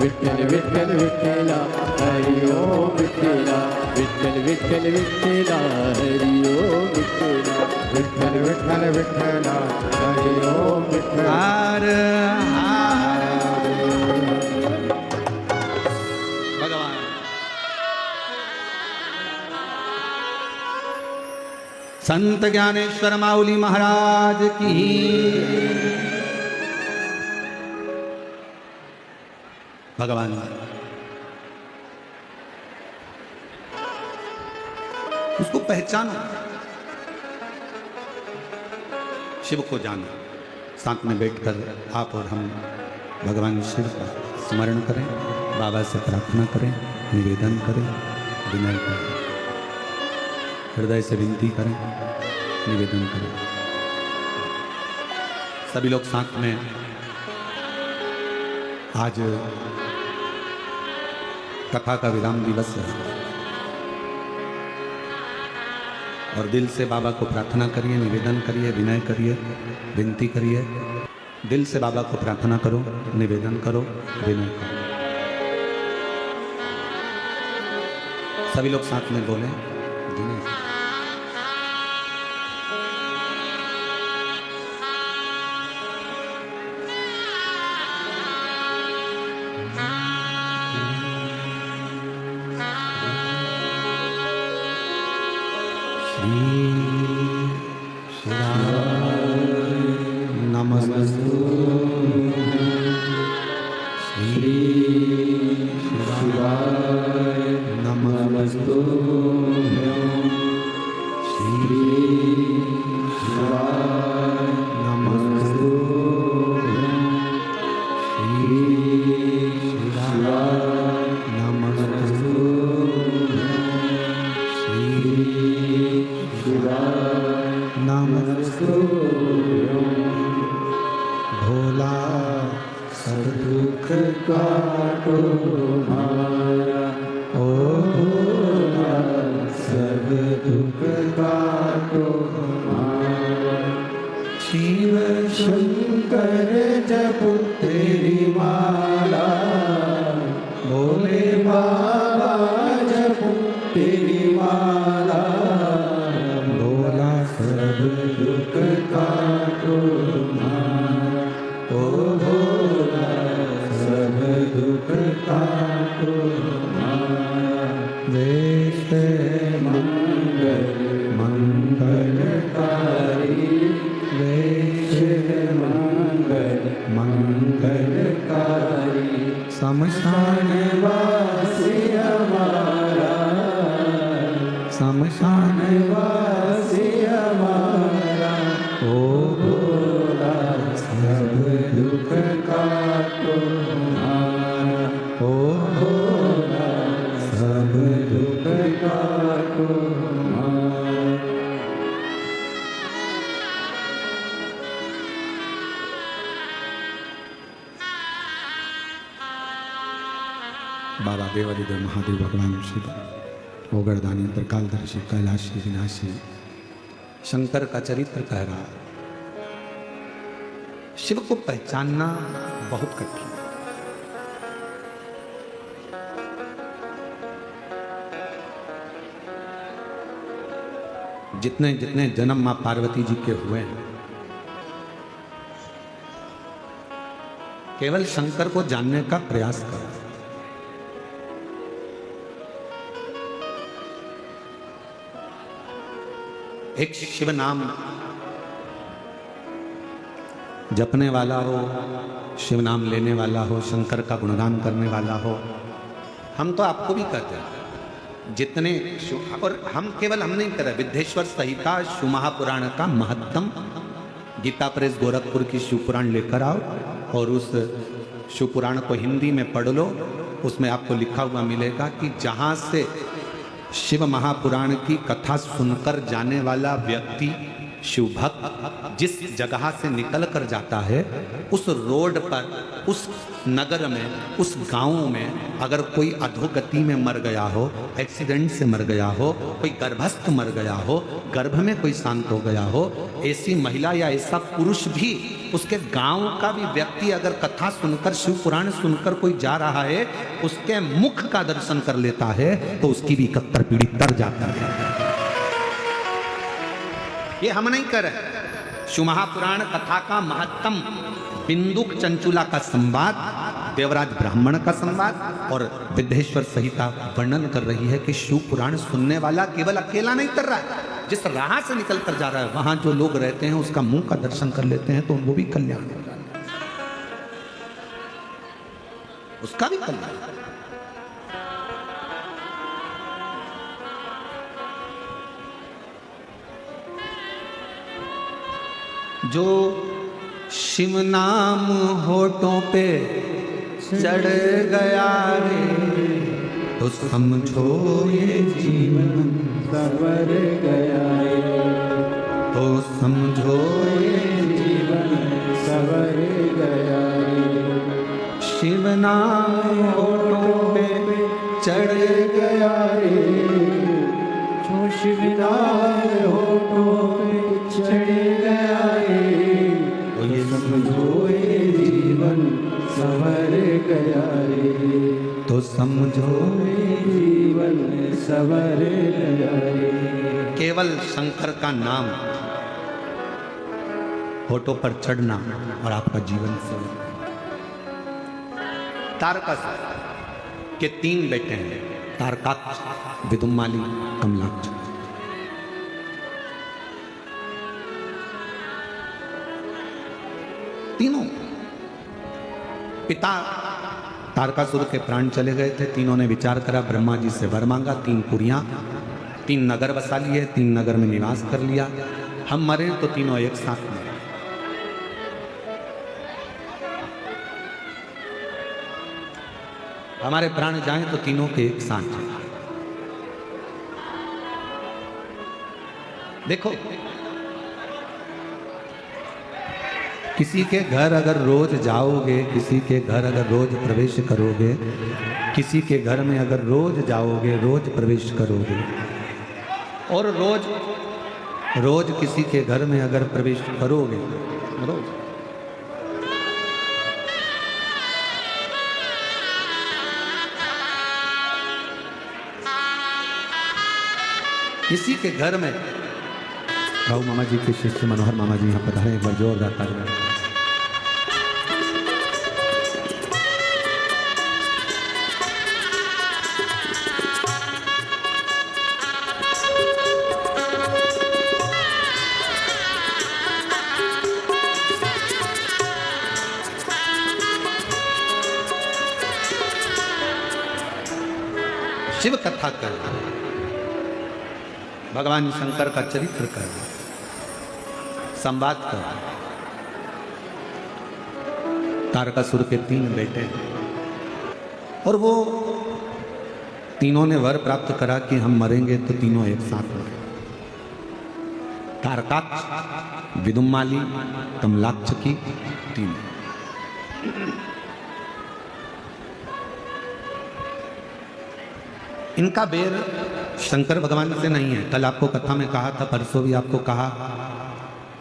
विठ्ठल विठ्ठल विठ्ठला, हरि ओम विठ्ठला, विठ्ठल विठ्ठल विठ्ठला, हरि ओम विठ्ठला, विठ्ठल विठ्ठल विठ्ठला, हरि ओम विठ्ठला। हर भगवान संत ज्ञानेश्वर माउली महाराज की। भगवान उसको पहचानो, शिव को जानो। साथ में बैठकर आप और हम भगवान शिव का स्मरण करें, बाबा से प्रार्थना करें, निवेदन करें, विनय करें, हृदय से विनती करें, निवेदन करें। सभी लोग साथ में आज कथा का विराम दिवस है और दिल से बाबा को प्रार्थना करिए, निवेदन करिए, विनय करिए, विनती करिए। दिल से बाबा को प्रार्थना करो, निवेदन करो, विनय करो। सभी लोग साथ में बोले, विनय करो। नमस्तु श्री शिवाय, नमस्तु श्री शिवाय, नमस्तु श्री शिवाय, नमस्तु श्री शिवाय, नमस्तु। भोला सब दुख काटो हमारा, ओ भोला सब दुख काटो हमारा। शिव शंकर जपो तेरी माला, भोले बाबा जपो तेरी माला। भोला सब दुख काटो हमारा, ओ भोला सब दुख काटो हमारा। वेश मंगल मंगलकारी, वेश मंगल मंगलकारी। शमशान वासी हमारा, शमशान वासी हमारा। ओ भोला सब दुख काटो हमारा, ओ भोला सब बाबा देवादिदेव महादेव भगवान शिव, ओगरदानी त्रिकालदर्शी कैलाशी विनाशी शंकर का चरित्र कह रहा। शिव को पहचानना बहुत कठिन। जितने जितने जन्म मां पार्वती जी के हुए हैं, केवल शंकर को जानने का प्रयास करो। एक शिव नाम जपने वाला हो, शिव नाम लेने वाला हो, शंकर का गुणगान करने वाला हो, हम तो आपको भी कहते हैं जितने और हम नहीं कर रहे। विद्येश्वर संहिता शिव महापुराण का महत्तम गीता प्रेस गोरखपुर की शिव पुराण लेकर आओ और उस शिव पुराण को हिंदी में पढ़ लो। उसमें आपको लिखा हुआ मिलेगा कि जहाँ से शिव महापुराण की कथा सुनकर जाने वाला व्यक्ति शिव भक्त जिस जगह से निकल कर जाता है, उस रोड पर, उस नगर में, उस गांव में अगर कोई अधोगति में मर गया हो, एक्सीडेंट से मर गया हो, कोई गर्भस्थ मर गया हो, गर्भ में कोई शांत हो गया हो, ऐसी महिला या ऐसा पुरुष भी, उसके गांव का भी व्यक्ति अगर कथा सुनकर, शिव पुराण सुनकर कोई जा रहा है, उसके मुख का दर्शन कर लेता है तो उसकी भी 71 पीढ़ी तर जाती है। ये हम नहीं कर रहे। शिव महापुराण कथा का महत्तम बिंदुक चंचुला का संवाद, देवराज ब्राह्मण का संवाद और विद्येश्वर संहिता वर्णन कर रही है कि शिव पुराण सुनने वाला केवल अकेला नहीं कर रहा है, जिस राह से निकल कर जा रहा है वहां जो लोग रहते हैं उसका मुंह का दर्शन कर लेते हैं तो वो भी कल्याण हो जाता है, उसका भी कल्याण। जो शिव नाम होठों पे चढ़ गया रे, तो समझो ये जीवन सवर गया रे, तो समझो ये जीवन सवर गया रे। शिव नाम होठों पे चढ़ गया रे, जो शिव नाम होठों पे चढ़ गया रे, तो ये समझो ये जीवन सवर गया रे, तो समझो ये जीवन सवर गया रे। केवल शंकर का नाम होठों पर चढ़ना और आपका जीवन सवर। तारकासुर के 3 बेटे हैं, तारकाक्ष, विदुम्माली, कमलाक्ष। तीनों पिता तारकासुर के प्राण चले गए थे। तीनों ने विचार करा, ब्रह्मा जी से वर मांगा, 3 पुरियां, 3 नगर बसा लिए, 3 नगर में निवास कर लिया। हम मरे तो तीनों एक साथ मरे। हमारे प्राण जाएं तो तीनों के एक साथ जाएं। देखो, किसी के घर अगर रोज जाओगे, किसी के घर अगर रोज प्रवेश करोगे, किसी के घर में अगर रोज जाओगे, रोज प्रवेश करोगे और रोज किसी के घर में अगर प्रवेश करोगे, रोज, किसी के घर में, राहु मामा जी के शिष्य मनोहर मामा जी यहाँ पधारे, एक बार जोरदार तालियां। शिव कथा कर, भगवान शंकर का चरित्र कर, संवाद कर। तारकासुर के 3 बेटे हैं और वो तीनों ने वर प्राप्त करा कि हम मरेंगे तो तीनों एक साथ मरेंगे। तारकाक्ष, विदुम्माली, कमलाक्ष की 3। इनका बेर शंकर भगवान से नहीं है। कल आपको कथा में कहा था, परसों भी आपको कहा,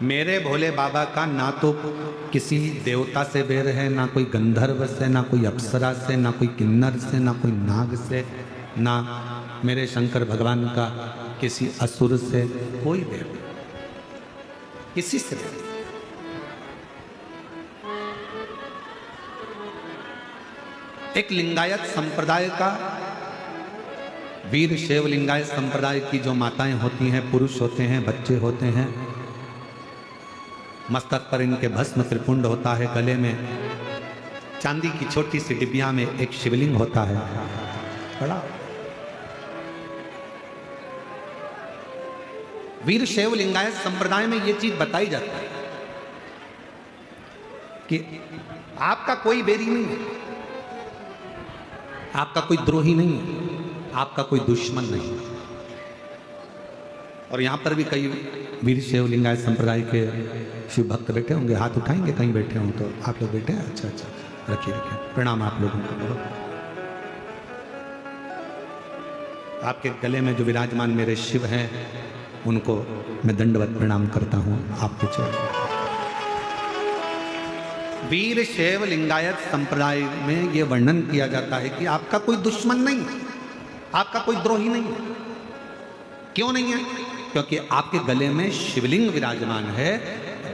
मेरे भोले बाबा का ना तो किसी देवता से बेर है, ना कोई गंधर्व से, ना कोई अप्सरा से, ना कोई किन्नर से, ना कोई नाग से, ना मेरे शंकर भगवान का किसी असुर से कोई बेर नहीं, किसी से बेर। एक लिंगायत संप्रदाय का, वीर शैव लिंगायत संप्रदाय की जो माताएं होती हैं, पुरुष होते हैं, बच्चे होते हैं, मस्तक पर इनके भस्म त्रिपुंड होता है, गले में चांदी की छोटी सी डिबिया में एक शिवलिंग होता है बड़ा। वीर शैव लिंगायत संप्रदाय में यह चीज बताई जाती है कि आपका कोई बेरी नहीं है, आपका कोई द्रोही नहीं है, आपका कोई दुश्मन नहीं है। और यहां पर भी कई वीर शैव लिंगायत संप्रदाय के शिव भक्त बैठे होंगे, हाथ उठाएंगे, कहीं बैठे हों तो। आप लोग बैठे हैं? अच्छा अच्छा, रखिए रखिए, प्रणाम आप लोगों को। आपके गले में जो विराजमान मेरे शिव हैं, उनको मैं दंडवत प्रणाम करता हूं आपके चरणों। वीर शैव लिंगायत संप्रदाय में यह वर्णन किया जाता है कि आपका कोई दुश्मन नहीं, आपका कोई द्रोही नहीं। क्यों नहीं है? क्योंकि आपके गले में शिवलिंग विराजमान है,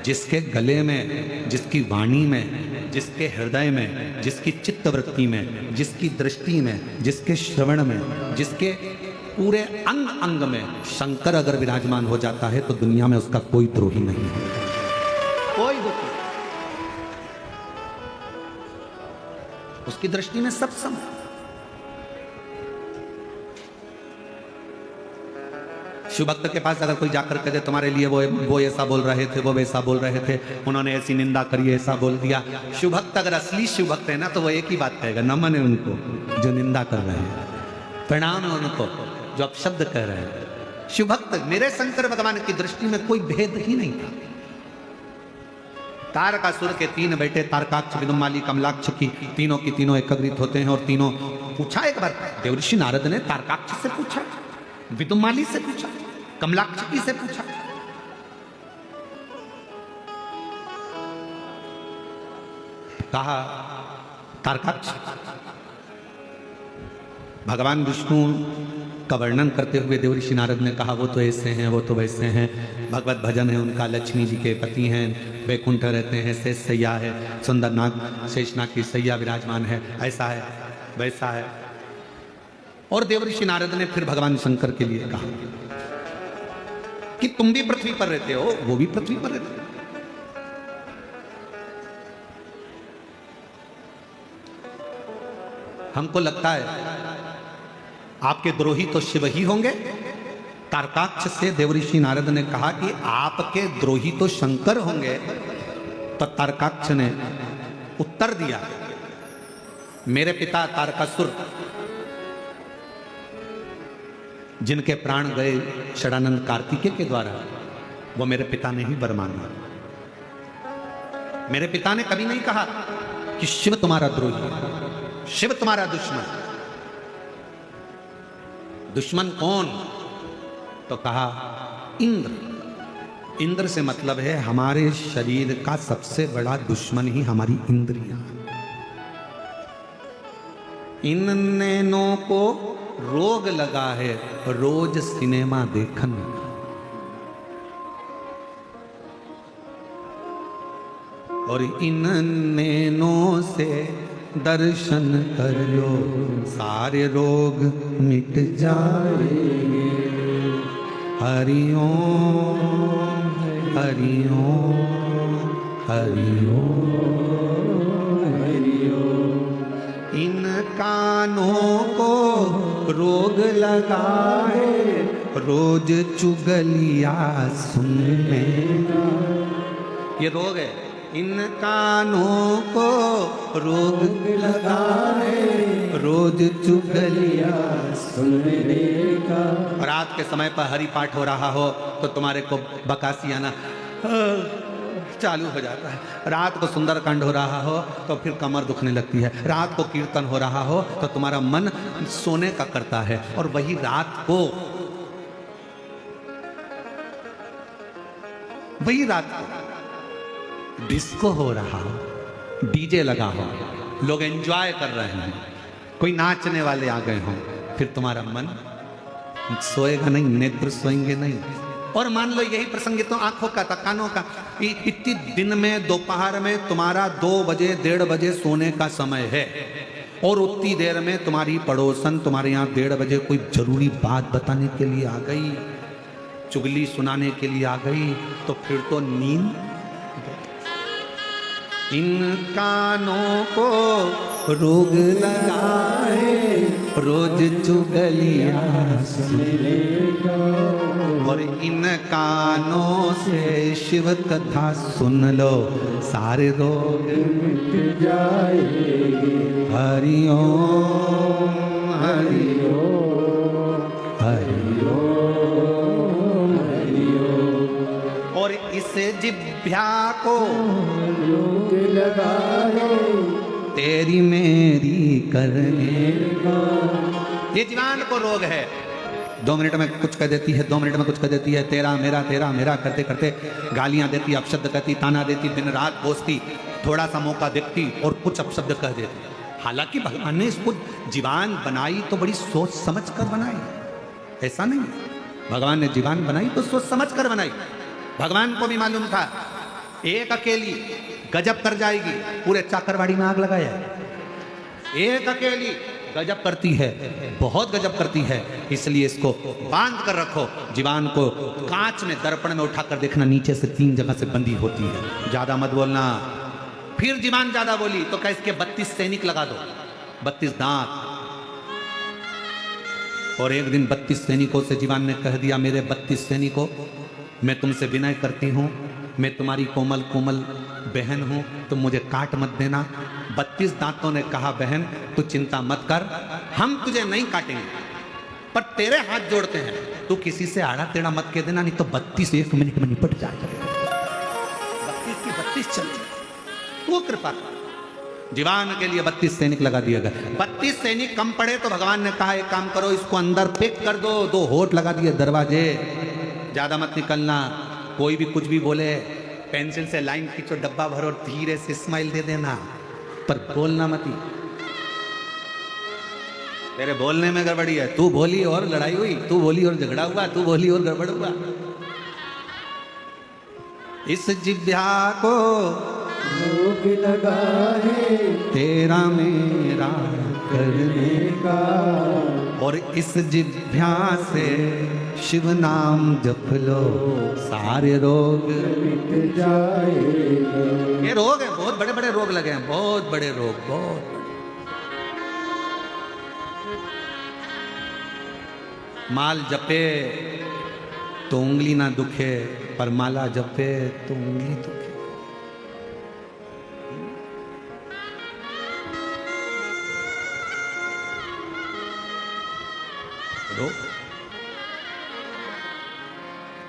जिसके गले में, जिसकी वाणी में, जिसके हृदय में, जिसकी चित्तवृत्ति में, जिसकी दृष्टि में, जिसके श्रवण में, जिसके पूरे अंग अंग में शंकर अगर विराजमान हो जाता है तो दुनिया में उसका कोई द्रोही नहीं है, कोई दुखी। उसकी दृष्टि में सब सम। शिव भक्त के पास अगर कोई जाकर कहे तुम्हारे लिए वो ऐसा बोल रहे थे, वो वैसा बोल रहे थे, उन्होंने ऐसी निंदा करी, ऐसा बोल दिया, शिव भक्त अगर असली शिव भक्त है ना तो वो एक ही बात कहेगा, नमन है उनको जो निंदा कर रहे हैं, प्रणाम है उनको जो अपशब्द कह रहे हैं। शिव भक्त, मेरे शंकर भगवान की दृष्टि में कोई भेद ही नहीं था। तारकासुर के 3 बेटे तारकाक्ष, विदुमाली, कमलाक्ष की तीनों एकत्रित होते हैं और तीनों पूछा। एक बार देवर्षि नारद ने तारकाक्ष से पूछा, विदुमाली से पूछा, कमलाक्ष से पूछा। कहा तारकाक्ष, भगवान विष्णु का वर्णन करते हुए देवर्षि नारद ने कहा वो तो ऐसे हैं, वो तो वैसे हैं, भगवत भजन है उनका, लक्ष्मी जी के पति हैं, वैकुंठ रहते हैं, शेष सैया है, सुंदर नाग शेषनाग की सैया विराजमान है, ऐसा है वैसा है। और देवर्षि नारद ने फिर भगवान शंकर के लिए कहा कि तुम भी पृथ्वी पर रहते हो, वो भी पृथ्वी पर रहते हो। हमको लगता है आपके द्रोही तो शिव ही होंगे। तारकाक्ष से देवर्षि नारद ने कहा कि आपके द्रोही तो शंकर होंगे। तो तारकाक्ष ने उत्तर दिया, मेरे पिता तारकासुर जिनके प्राण गए षडानंद कार्तिकेय के द्वारा, वो मेरे पिता ने ही वर मांगा। मेरे पिता ने कभी नहीं कहा कि शिव तुम्हारा द्रोही, शिव तुम्हारा दुश्मन। दुश्मन कौन? तो कहा इंद्र। इंद्र से मतलब है हमारे शरीर का सबसे बड़ा दुश्मन ही हमारी इंद्रियां। इन नैनों को रोग लगा है रोज सिनेमा देखन। और इन नैनों से दर्शन कर लो सारे रोग मिट जाएंगे। हरि ओम हरि ओम हरि ओम हरि ओम। इन कानों को रोग लगा है रोज चुगलिया सुनने का। ये रोग है। इन कानों को रोग लगा है रोज चुगलिया सुनने का। रात के समय पर हरि पाठ हो रहा हो तो तुम्हारे को बकासी आना, चालू हो जाता है। रात को सुंदरकांड हो रहा हो तो फिर कमर दुखने लगती है, रात को कीर्तन हो रहा हो तो तुम्हारा मन सोने का करता है, और वही रात को डिस्को हो रहा हो, डीजे लगा हो, लोग एंजॉय कर रहे हैं, कोई नाचने वाले आ गए हों, फिर तुम्हारा मन सोएगा नहीं, नेत्र सोएंगे नहीं। और मान लो यही प्रसंग तो आंखों का था, कानों का, इतनी दिन में दोपहर में तुम्हारा 2 बजे 1:30 बजे सोने का समय है, और उतनी देर में तुम्हारी पड़ोसन तुम्हारे यहाँ 1:30 बजे कोई जरूरी बात बताने के लिए आ गई, चुगली सुनाने के लिए आ गई, तो फिर तो नींद। इन कानों को रोग लगाए, रोज चुगलियां सुनेगा, और इन कानों से शिव कथा सुन लो, सारे रोग मिट जाएंगे। हरि ओम हरि ओम हरि ओम हरि ओम। और इस जिह्वा को रोग लगाए, तेरी मेरी करने का। ये जीवान को रोग है, 2 मिनट में कुछ कह देती है, 2 मिनट में कुछ कह देती है, तेरा मेरा करते करते गालियां देती, अपशब्द कहती, ताना देती, दिन रात बोसती, थोड़ा सा मौका देखती और कुछ अपशब्द कह देती। हालांकि भगवान ने इसको जीवान बनाई तो बड़ी सोच समझ कर बनाई, ऐसा नहीं। भगवान ने जीवान बनाई तो सोच समझ कर बनाई। भगवान को भी मालूम था एक अकेली गजब कर जाएगी, पूरे चाकरवाड़ी में आग लगाया। एक अकेली गजब करती है, बहुत गजब करती है, इसलिए इसको बांध कर रखो। जीवान को कांच में दर्पण में उठाकर देखना, नीचे से 3 जगह से बंदी होती है। ज्यादा मत बोलना। फिर जीवान ज्यादा बोली तो क्या इसके 32 सैनिक लगा दो, 32 दांत। और एक दिन 32 सैनिकों से जीवान ने कह दिया, मेरे 32 सैनिकों, मैं तुमसे विनय करती हूं, मैं तुम्हारी कोमल कोमल बहन हूं, तुम मुझे काट मत देना। 32 दांतों ने कहा, बहन तू चिंता मत कर, हम तुझे नहीं काटेंगे, पर तेरे हाथ जोड़ते हैं, तू किसी से आड़ा टेढ़ा मत कह देना, नहीं तो 32 1 मिनट में निपट जाएगा। 32 की 32 चल जाए, तू कृपा कर। जीवान के लिए 32 सैनिक लगा दिए गए। 32 सैनिक कम पड़े तो भगवान ने कहा, एक काम करो, इसको अंदर पैक कर दो। 2 होठ लगा दिए दरवाजे, ज्यादा मत निकलना, कोई भी कुछ भी बोले, पेंसिल से लाइन खींचो, डब्बा भरो, धीरे से स्माइल दे देना, पर बोलना मत। तेरे बोलने में गड़बड़ी है, तू बोली और लड़ाई हुई, तू बोली और झगड़ा हुआ, तू बोली और गड़बड़ हुआ। इस जिह्वा को रोग लगा है, तेरा मेरा करने का, और इस जिह्वा से शिव नाम जप लो, सारे रोग मिट जाएंगे। ये रोग है, बहुत बड़े बड़े रोग लगे हैं, बहुत बड़े रोग, बहुत। माल जपे तो उंगली ना दुखे, पर माला जपे तो उंगली दुखे।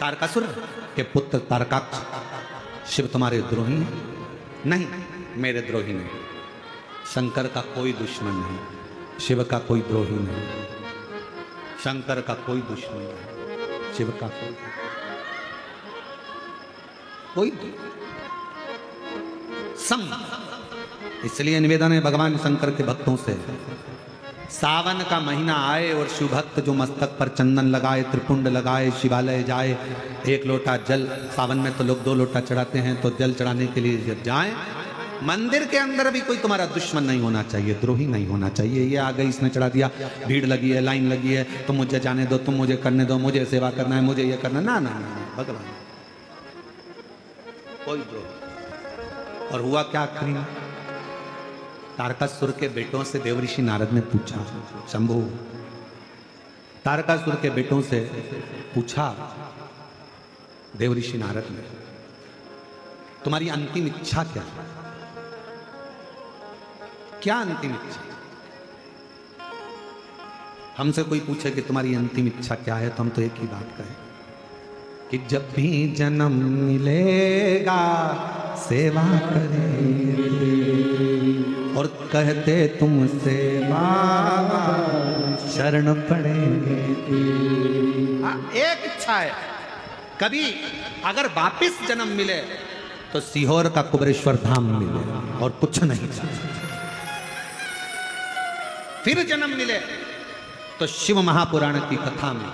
तारकासुर के पुत्र तारकाक्ष, शिव तुम्हारे द्रोही हैं? नहीं, मेरे द्रोही नहीं। शंकर का कोई दुश्मन नहीं, शिव का कोई द्रोही नहीं। शंकर का कोई दुश्मन नहीं, शिव का कोई संग। इसलिए निवेदन है भगवान शंकर के भक्तों से, सावन का महीना आए और शिव भक्त जो मस्तक पर चंदन लगाए, त्रिपुंड लगाए, शिवालय जाए, 1 लोटा जल, सावन में तो लोग 2 लोटा चढ़ाते हैं, तो जल चढ़ाने के लिए जब जाएं, मंदिर के अंदर भी कोई तुम्हारा दुश्मन नहीं होना चाहिए, द्रोही नहीं होना चाहिए। ये आ गई, इसने चढ़ा दिया, भीड़ लगी है, लाइन लगी है, तुम मुझे जाने दो, तुम मुझे करने दो, मुझे सेवा करना है, मुझे ये करना, ना ना ना, भगवान कोई द्रोह। और हुआ क्या आखिरी में? तारकासुर के बेटों से देवऋषि नारद ने पूछा, शंभु, तारकासुर के बेटों से पूछा देवऋषि नारद ने, तुम्हारी अंतिम इच्छा क्या है? क्या अंतिम इच्छा? हमसे कोई पूछे कि तुम्हारी अंतिम इच्छा क्या है, तो हम तो एक ही बात कहें, कि जब भी जन्म मिलेगा सेवा करेंगे और कहते तुमसे बाबा शरण पड़ेंगे। एक इच्छा है, कभी अगर वापिस जन्म मिले तो सीहोर का कुबरेश्वर धाम मिले और कुछ नहीं चाहिए। फिर जन्म मिले तो शिव महापुराण की कथा में,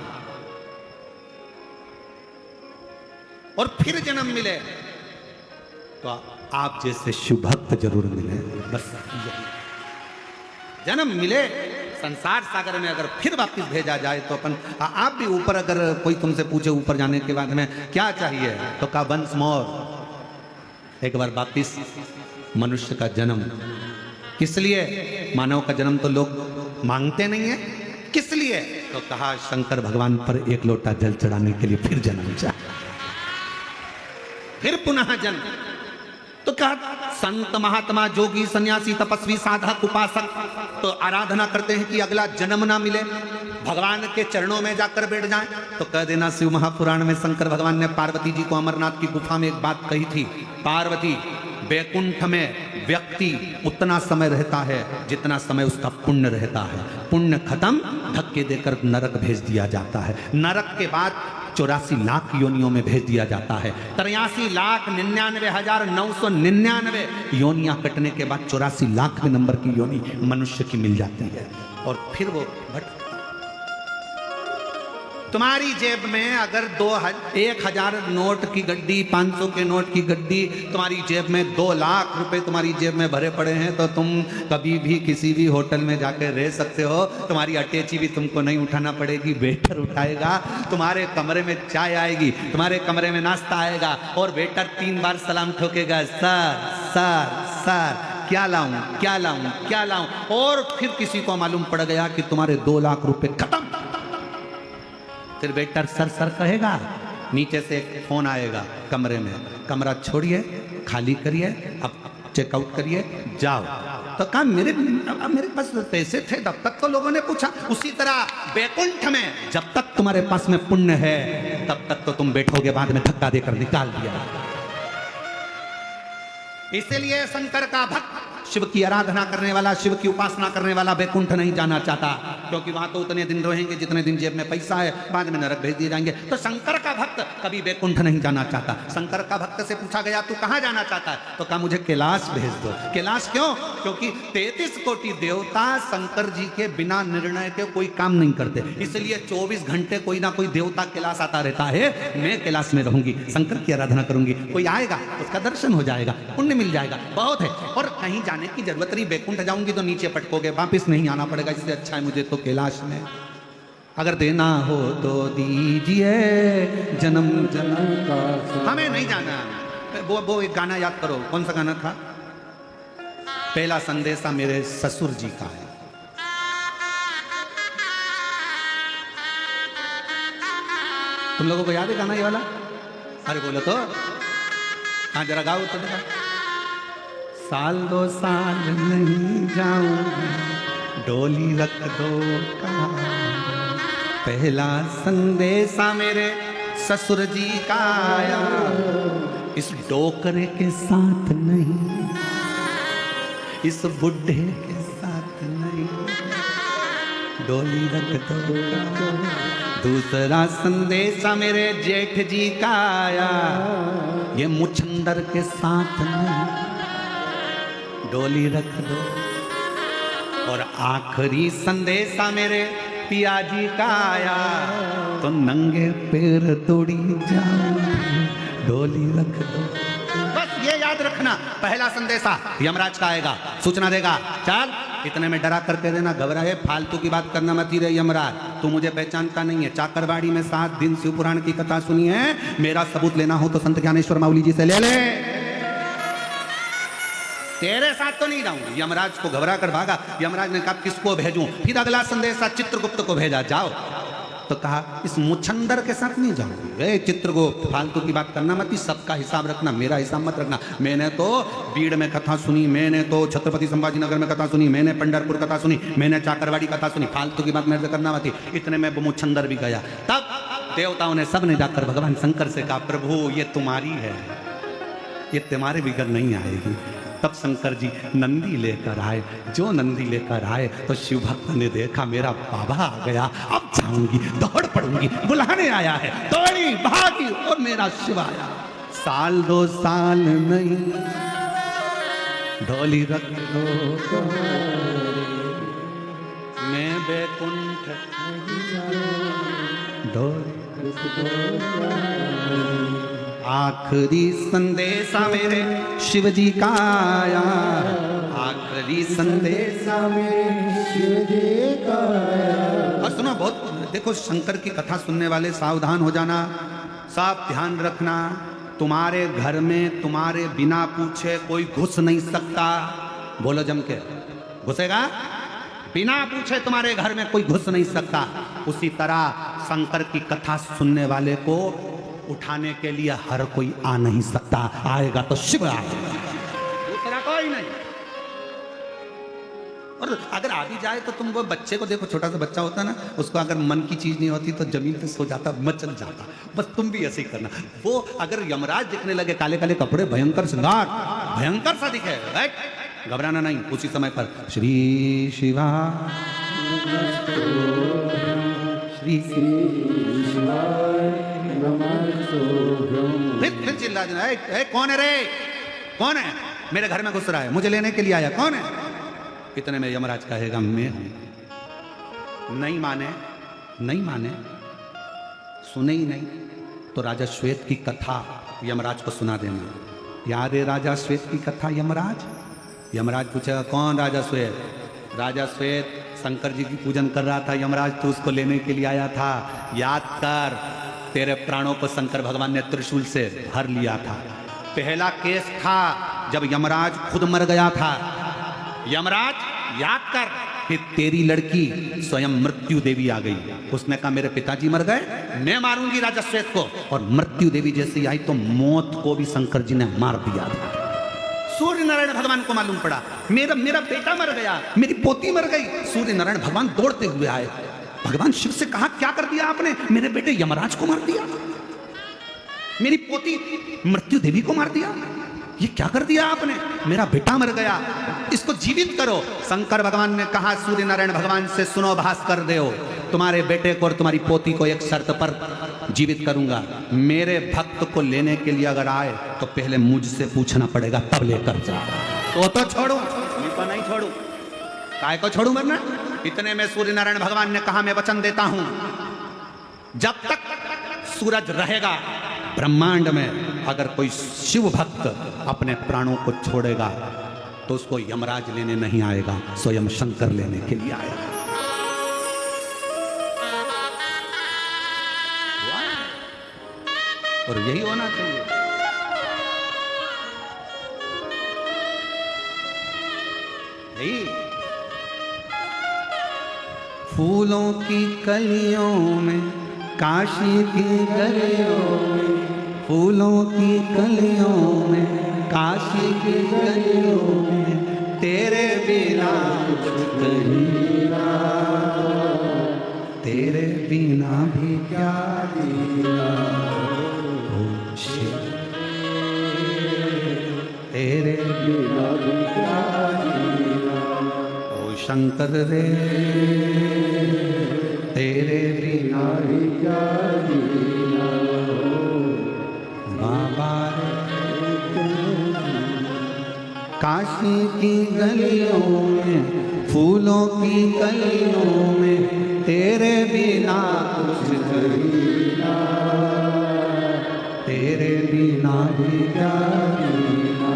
और फिर जन्म मिले तो आप जैसे शिव भक्त जरूर मिले। बस जन्म मिले संसार सागर में, अगर फिर वापस भेजा जाए तो अपन आप भी ऊपर, अगर कोई तुमसे पूछे ऊपर जाने के बाद में क्या चाहिए तो कहा वंस मोर, एक बार वापिस मनुष्य का जन्म। किस लिए? मानव का जन्म तो लोग मांगते नहीं है, किस लिए? तो कहा शंकर भगवान पर एक लोटा जल चढ़ाने के लिए फिर जन्म चाहिए, फिर पुनः जन्म। तो कहा संत महात्मा जोगी सन्यासी तपस्वी साधक उपासक तो आराधना करते हैं कि अगला जन्म ना मिले, भगवान के चरणों में जाकर बैठ जाएं। तो कह देना शिव महापुराण में शंकर भगवान ने पार्वती जी को अमरनाथ की गुफा में एक बात कही थी, पार्वती वैकुंठ में व्यक्ति उतना समय रहता है जितना समय उसका पुण्य रहता है, पुण्य खत्म धक्के देकर नरक भेज दिया जाता है, नरक के बाद 84 लाख योनियों में भेज दिया जाता है, 83,99,999 योनियां कटने के बाद 84 लाख नंबर की योनि मनुष्य की मिल जाती है। और फिर वो तुम्हारी जेब में अगर 1,000 नोट की गड्डी, 500 के नोट की गड्डी तुम्हारी जेब में, 2 लाख रुपए तुम्हारी जेब में भरे पड़े हैं, तो तुम कभी भी किसी भी होटल में जाकर रह सकते हो। तुम्हारी अटैची भी तुमको नहीं उठाना पड़ेगी, वेटर उठाएगा। तुम्हारे कमरे में चाय आएगी, तुम्हारे कमरे में नाश्ता आएगा और वेटर 3 बार सलाम ठोकेगा, सर सर सर क्या लाऊं क्या लाऊं क्या लाऊं। और फिर किसी को मालूम पड़ गया कि तुम्हारे 2 लाख रुपए खत्म। फिर वेटर सर सर कहेगा, नीचे से एक फोन आएगा कमरे में, कमरा छोड़िए, खाली करिए, अब चेकआउट करिए, जाओ। तो कहा मेरे पास पैसे थे तब तक तो लोगों ने पूछा। उसी तरह वैकुंठ में जब तक तुम्हारे पास में पुण्य है तब तक तो तुम बैठोगे, बाद में धक्का देकर निकाल दिया। इसलिए शंकर का भक्त, शिव की आराधना करने वाला, शिव की उपासना करने वाला वैकुंठ नहीं जाना चाहता, क्योंकि वहां तो उतने दिन रहेंगे जितने दिन जेब में पैसा है, बाद में नरक भेज दिए जाएंगे। तो शंकर का भक्त कभी वैकुंठ नहीं जाना चाहता। शंकर का भक्त से पूछा गया तू कहां जाना चाहता है? तो कहा मुझे कैलाश भेज दो। कैलाश क्यों? क्योंकि 33 कोटि देवता शंकर जी के बिना निर्णय के कोई काम नहीं करते, इसलिए 24 घंटे कोई ना कोई देवता कैलाश आता रहता है। मैं कैलाश में रहूंगी, शंकर की आराधना करूंगी, कोई आएगा उसका दर्शन हो जाएगा, पुण्य मिल जाएगा, बहुत है। और कहीं जाने की जरूरत नहीं, वैकुंठ जाऊंगी तो नीचे पटकोगे, वापिस नहीं आना पड़ेगा, इससे अच्छा है मुझे तो कैलाश में। अगर देना हो तो दीजिए जन्म जन्म का, हमें नहीं जाना। वो एक गाना याद करो, कौन सा गाना था? पहला संदेशा मेरे ससुर जी का है। तुम लोगों को याद है गाना ये वाला? अरे बोलो तो, हाँ जरा गाओ तो देखा। साल 2 साल नहीं जाऊंगा, डोली रख दो कहाँ, पहला संदेशा मेरे ससुर जी का आया, इस डोकरे के साथ नहीं, इस बुढ़े के साथ नहीं, डोली रख दो कहाँ। दूसरा संदेशा मेरे जेठ जी का आया, ये मुछंदर के साथ नहीं, डोली रख दो। और आखिरी संदेशा मेरे पिया जी का आया, तो नंगे पैर दौड़ी जाओ, डोली रख दो। बस ये याद रखना, पहला संदेशा यमराज का आएगा, सूचना देगा, चल इतने में डरा करके देना, घबराए फालतू की बात करना मत ही रे यमराज, तू मुझे पहचानता नहीं है। चाकरबाड़ी में 7 दिन शिव पुराण की कथा सुनी है, मेरा सबूत लेना हो तो संत ज्ञानेश्वर माउली जी से ले ले, तेरे साथ तो नहीं जाऊंगी। यमराज को घबरा कर भागा। यमराज ने कहा किसको भेजूं? फिर अगला संदेशा चित्रगुप्त को भेजा, जाओ। तो कहा इस मुछंदर के साथ नहीं जाऊंगी। चित्रगुप्त फालतू की बात करना मत, सबका हिसाब रखना, मेरा हिसाब मत रखना। मैंने तो बीड़ में कथा सुनी, मैंने तो छत्रपति संभाजी नगर में कथा सुनी, मैंने पंढरपुर कथा सुनी, मैंने चाकरवाड़ी कथा सुनी, फालतू की बात मेरे से करना मत। इतने में मुछंदर भी गया। तब देवताओं ने सब ने जाकर भगवान शंकर से कहा प्रभु ये तुम्हारी है, ये तुम्हारे बिगड़ नहीं आएगी। तब शंकर जी नंदी लेकर आए। जो नंदी लेकर आए तो शिव भक्त ने देखा मेरा बाबा आ गया, अब जाऊंगी, दौड़ पड़ूंगी, बुलाने आया है। दौड़ी भागी और मेरा शिव आया। साल 2 साल नहीं ढोली रख दो मैं बैकुंठ आखिरी संदेशा मेरे शिव जी का आया, आखिरी संदेशा मेरे शिव जी का आया। और सुनो, बहुत देखो, शंकर की कथा सुनने वाले सावधान हो जाना, सब ध्यान रखना। तुम्हारे घर में तुम्हारे बिना पूछे कोई घुस नहीं सकता। बोलो जम के, घुसेगा? बिना पूछे तुम्हारे घर में कोई घुस नहीं सकता। उसी तरह शंकर की कथा सुनने वाले को उठाने के लिए हर कोई आ नहीं सकता। आएगा तो शिव आएगा, दूसरा कोई नहीं। और अगर आ भी जाए तो तुम वो बच्चे को देखो, छोटा सा बच्चा होता है ना, उसको अगर मन की चीज नहीं होती तो जमीन पे सो जाता, मचल जाता। बस तुम भी ऐसे ही करना। वो अगर यमराज दिखने लगे, काले काले कपड़े, भयंकर श्रृंगार, भयंकर सा दिखे, घबराना नहीं। उसी समय पर श्री शिवा श्री फिर चिल्ला देना, कौन है रे, कौन है मेरे घर में घुस रहा है, मुझे लेने के लिए आया, कौन है? इतने में यमराज कहेगा मैं हूं। नहीं माने, नहीं माने, सुने ही नहीं तो राजा श्वेत की कथा यमराज को सुना देना। याद है राजा श्वेत की कथा? यमराज पूछेगा कौन राजा श्वेत? राजा श्वेत शंकर जी की पूजन कर रहा था, यमराज तो उसको लेने के लिए आया था। याद कर, तेरे प्राणों को शंकर भगवान ने त्रिशूल से भर लिया था। पहला केस था जब यमराज खुद मर गया था। यमराज याद कर, फिर तेरी लड़की स्वयं मृत्यु देवी आ गई। उसने कहा मेरे पिताजी मर गए, मैं मारूंगी राजा श्वेत को। और मृत्यु देवी जैसी आई तो मौत को भी शंकर जी ने मार दिया था। सूर्य नारायण भगवान को मालूम पड़ा मेरा बेटा मर गया, मेरी पोती मर गई। सूर्य नारायण भगवान दौड़ते हुए आए। भगवान शिव से कहा क्या कर दिया आपने? मेरे बेटे यमराज को मार दिया, मेरी पोती मृत्यु देवी को मार दिया, ये क्या कर दिया आपने? मेरा बेटा मर गया, इसको जीवित करो। शंकर भगवान ने कहा सूर्य नारायण भगवान से, सुनो भास्कर देव, तुम्हारे बेटे को और तुम्हारी पोती को एक शर्त पर जीवित करूंगा। मेरे भक्त को लेने के लिए अगर आए तो पहले मुझसे पूछना पड़ेगा, तब लेकर जा। तो छोड़ू, नहीं छोड़ू, काय को छोड़ू मरना? इतने में सूर्य नारायण भगवान ने कहा मैं वचन देता हूं, जब तक सूरज रहेगा ब्रह्मांड में, अगर कोई शिव भक्त अपने प्राणों को छोड़ेगा तो उसको यमराज लेने नहीं आएगा, स्वयं शंकर लेने के लिए आएगा। और यही होना चाहिए। यही फूलों की कलियों में, काशी की गलियों में, फूलों की कलियों में, काशी की गलियों में, तेरे बिना कुछ कहीना, तेरे बिना भी क्या जीना। ओ शिव, तेरे बिना भी क्या जीना। ओ शंकर रे, तेरे बिना भी क्या जीना। बाबा काशी की गलियों में, फूलों की कलियों में, तेरे बिना कुछ कहीना, तेरे बिना भी क्या जीना।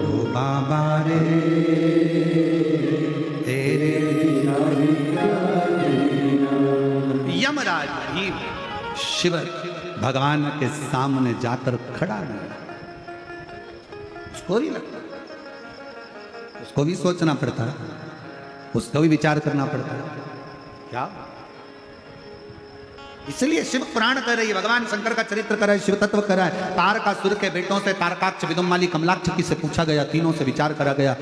ओ बाबा रे, तेरे बिना भी क्या जीना। यमराज भी शिव भगवान के सामने जाकर खड़ा नहीं, उसको भी लगता, उसको भी सोचना पड़ता है, उसको भी विचार करना पड़ता है। क्या? इसलिए शिव पुराण कर रही है, भगवान शंकर का चरित्र कर रहा है, शिव तत्व कर रहा है। तारकासुर के बेटों से तारकाक्ष, विदुमाली, कमलाक्ष से पूछा गया, तीनों से विचार करा गया,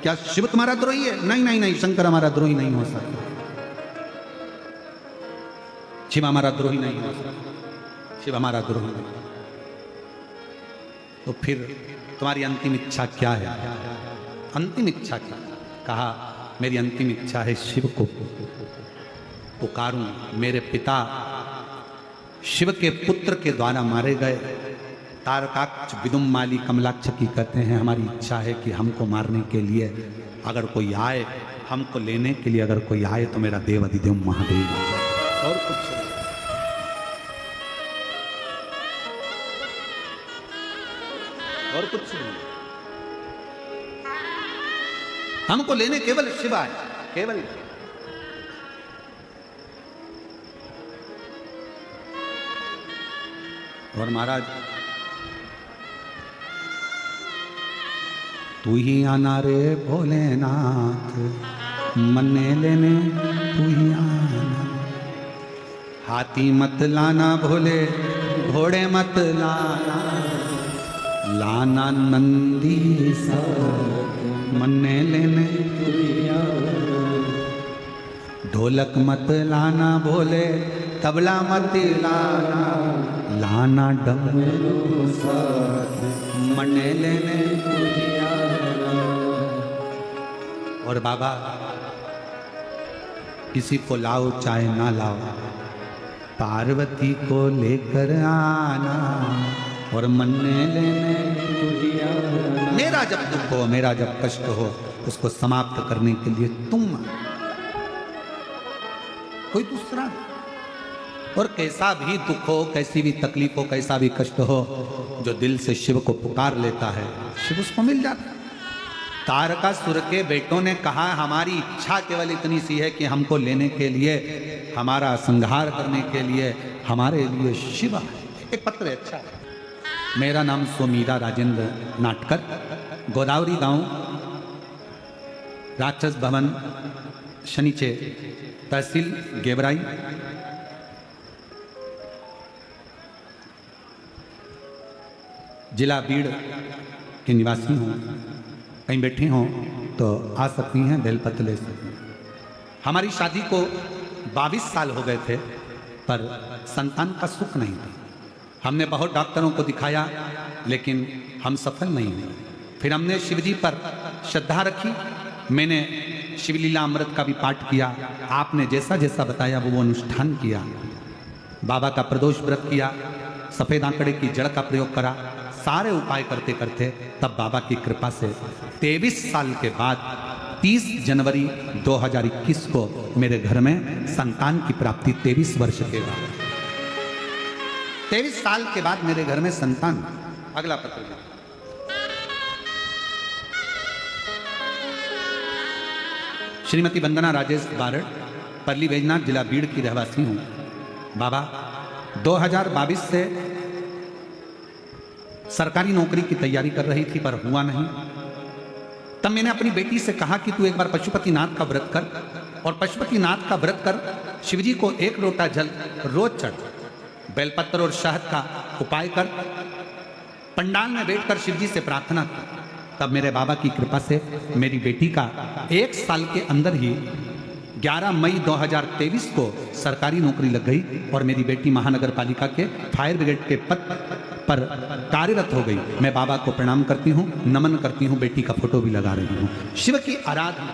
क्या शिव तुम्हारा द्रोही है? नहीं नहीं नहीं, शंकर हमारा द्रोही नहीं हो सकता। शिव हमारा द्रोही नहीं हो सकता, शिव हमारा द्रोही नहीं। तो फिर तुम्हारी अंतिम इच्छा क्या है? अंतिम इच्छा क्या? कहा मेरी अंतिम इच्छा है शिव को पुकारूं। मेरे पिता शिव के पुत्र के द्वारा मारे गए तारकाक्ष विदुम्माली कमलाक्ष की कहते हैं हमारी इच्छा है कि हमको मारने के लिए अगर कोई आए, हमको लेने के लिए अगर कोई आए तो मेरा देव अधिदेव महादेव, और कुछ नहीं। और कुछ नहीं, हमको लेने केवल शिव आए, केवल। और महाराज तू ही आना रे भोलेनाथ, मन्ने लेने तू ही आना। हाथी मत लाना भोले, घोड़े मत लाना, लाना नंदी सा, मन्ने लेने तू ही आना। ढोलक मत लाना भोले, तबला मत लाना, लाना डमरू साथ, मन्ने लेने तू ही आना। और बाबा किसी को लाओ चाहे ना लाओ, पार्वती को लेकर आना और मन्ने लेने तू ही आना। मेरा जब दुख हो, मेरा जब कष्ट हो, उसको समाप्त करने के लिए तुम, कोई दूसरा नहीं। और कैसा भी दुख हो, कैसी भी तकलीफ हो, कैसा भी कष्ट हो, जो दिल से शिव को पुकार लेता है शिव उसको मिल जाता है। तारकासुर के बेटों ने कहा हमारी इच्छा केवल इतनी सी है कि हमको लेने के लिए, हमारा संहार करने के लिए हमारे लिए शिव है। एक पत्र है, अच्छा है। मेरा नाम सोमीरा राजेंद्र नाटकर, गोदावरी गांव, राक्षस भवन, शनिचे, तहसील गेवराई, जिला बीड़ के निवासी हूँ। कहीं बैठे हों तो आ सकती हैं, बेलपत्र ले सकती हैं। हमारी शादी को 22 साल हो गए थे, पर संतान का सुख नहीं था। हमने बहुत डॉक्टरों को दिखाया, लेकिन हम सफल नहीं हुए। फिर हमने शिवजी पर श्रद्धा रखी। मैंने शिवलीला अमृत का भी पाठ किया। आपने जैसा जैसा बताया वो अनुष्ठान किया। बाबा का प्रदोष व्रत किया, सफ़ेद आंकड़े की जड़ का प्रयोग करा। सारे उपाय करते करते तब बाबा की कृपा से 23 साल के बाद 30 जनवरी 2021 को मेरे घर में संतान की प्राप्ति। 23 वर्ष के बाद, 23 साल के बाद मेरे घर में संतान। अगला पत्र, श्रीमती वंदना राजेश बारड़, परली बैजनाथ, जिला बीड़ की रहवासी हूँ। बाबा 2022 से सरकारी नौकरी की तैयारी कर रही थी, पर हुआ नहीं। तब मैंने अपनी बेटी से कहा कि तू एक बार पशुपतिनाथ का व्रत कर, और पशुपतिनाथ का व्रत कर, शिवजी को 1 लोटा जल रोज चढ़, बेलपत्र और शहद का उपाय कर, पंडाल में बैठकर शिवजी से प्रार्थना कर। तब मेरे बाबा की कृपा से मेरी बेटी का 1 साल के अंदर ही 11 मई 2023 को सरकारी नौकरी लग गई, और मेरी बेटी महानगर पालिका के फायर ब्रिगेड के पद पर कार्यरत हो गई। मैं बाबा को प्रणाम करती हूँ, नमन करती हूँ, बेटी का फोटो भी लगा रही हूँ। शिव की आराधना,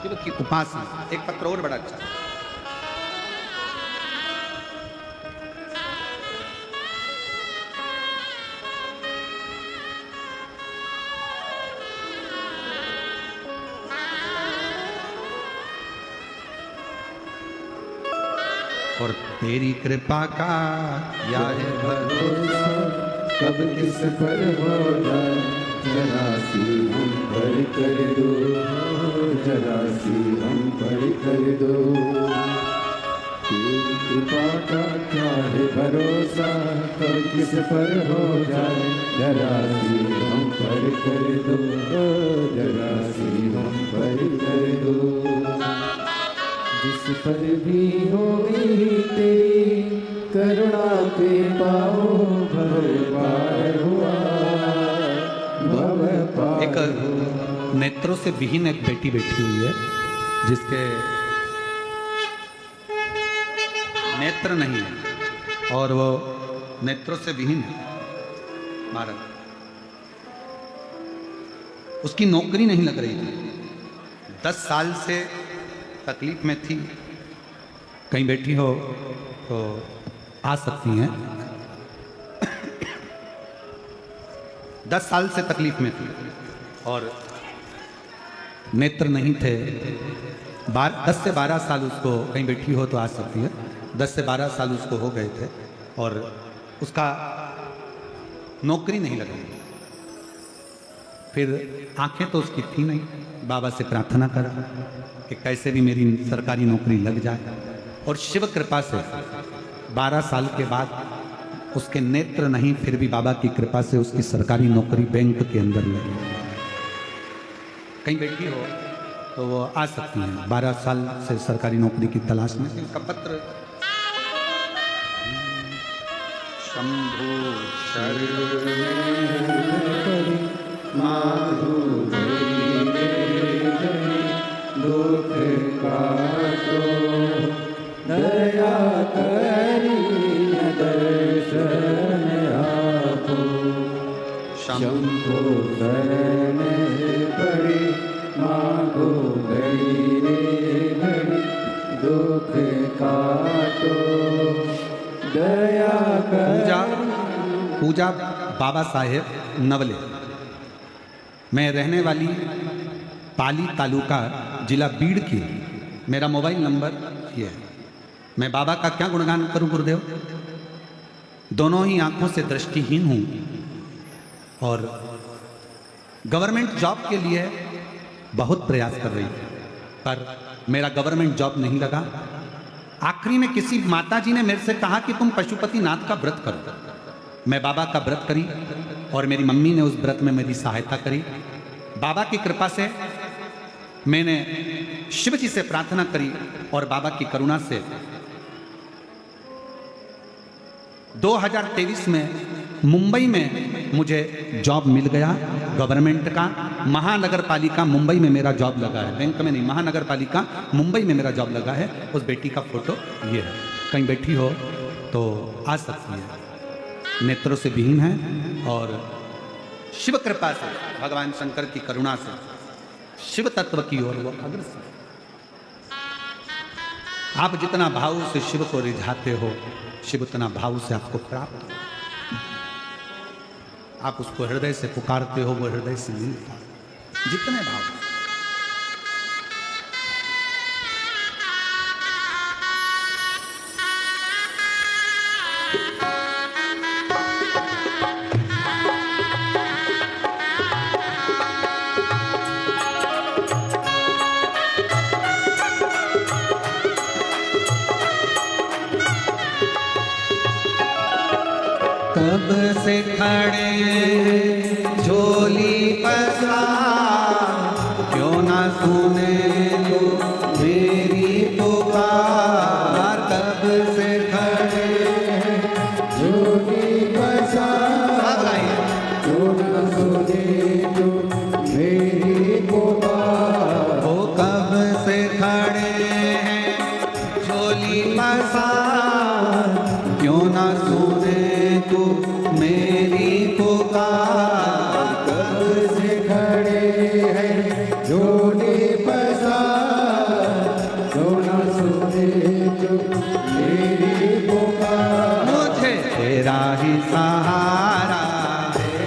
शिव की उपासना। एक पत्र और बड़ा अच्छा, और तेरी कृपा का क्या है भरोसा, कब किस पर हो जाए, जरा सी हम पर कर दो, जरा सी हम पर कर दो। तेरी कृपा का क्या है भरोसा, कब किस पर हो जाए, जरा सी हम पर कर दो, जरा सी हम पर कर दो। जिस पर भी होगी तेरी करुणा के पाओ, भव पार हुआ, भव पार। एक नेत्रों से विहीन एक बेटी बैठी हुई है, जिसके नेत्र नहीं है और वो नेत्रों से विहीन है महाराज। उसकी नौकरी नहीं लग रही थी, 10 साल से तकलीफ में थी। कहीं बैठी हो तो आ सकती हैं। 10 साल से तकलीफ में थी और नेत्र नहीं थे। 10 से 12 साल उसको, कहीं बैठी हो तो आ सकती है, 10 से 12 साल उसको हो गए थे और उसका नौकरी नहीं लग रही। फिर आंखें तो उसकी थी नहीं, बाबा से प्रार्थना करा कि कैसे भी मेरी सरकारी नौकरी लग जाए और शिव कृपा से 12 साल के बाद उसके नेत्र नहीं, फिर भी बाबा की कृपा से उसकी सरकारी नौकरी बैंक के अंदर लगी। कहीं बैठी हो तो वो आ सकती हैं। 12 साल से सरकारी नौकरी की तलाश में थी। उसका पत्र शंभु दुख काटो दया करी दर्शन आपो शंभो शरण पड़े मागो घड़ी रे घड़ी दुख काटो दया पूजा बाबा साहेब नवले। मैं रहने वाली पाली तालुका जिला बीड़ की। मेरा मोबाइल नंबर ये है। मैं बाबा का क्या गुणगान करूं गुरुदेव। दोनों ही आंखों से दृष्टिहीन हूं और गवर्नमेंट जॉब के लिए बहुत प्रयास कर रही थी, पर मेरा गवर्नमेंट जॉब नहीं लगा। आखिरी में किसी माता जी ने मेरे से कहा कि तुम पशुपतिनाथ का व्रत करो। मैं बाबा का व्रत करी और मेरी मम्मी ने उस व्रत में मेरी सहायता करी। बाबा की कृपा से मैंने शिव जी से प्रार्थना करी और बाबा की करुणा से 2023 में मुंबई में मुझे जॉब मिल गया गवर्नमेंट का। महानगर पालिका मुंबई में मेरा जॉब लगा है, बैंक में नहीं, महानगर पालिका मुंबई में मेरा जॉब लगा है। उस बेटी का फोटो ये है। कहीं बैठी हो तो आ सकती है। नेत्रों से विहीन है और शिव कृपा से, भगवान शंकर की करुणा से शिव तत्व की ओर वो अग्रसर। आप जितना भाव से शिव को रिझाते हो, शिव उतना भाव से आपको प्राप्त हो। आप उसको हृदय से पुकारते हो, वो हृदय से मिलता है। जितने भाव कब से खड़े झोली पसार, क्यों ना सुने तो मेरी पुकार। कब से खड़े झोली पसार, क्यों ना सुने तो मेरी पुकार। वो कब से खड़े हैं झोली पसार, क्यों ना सुने तू मेरी पुकार। कब से खड़े हैं झोली पसार, क्यों ना सुने तू मेरी पुकार। मुझे तेरा ही सहारा है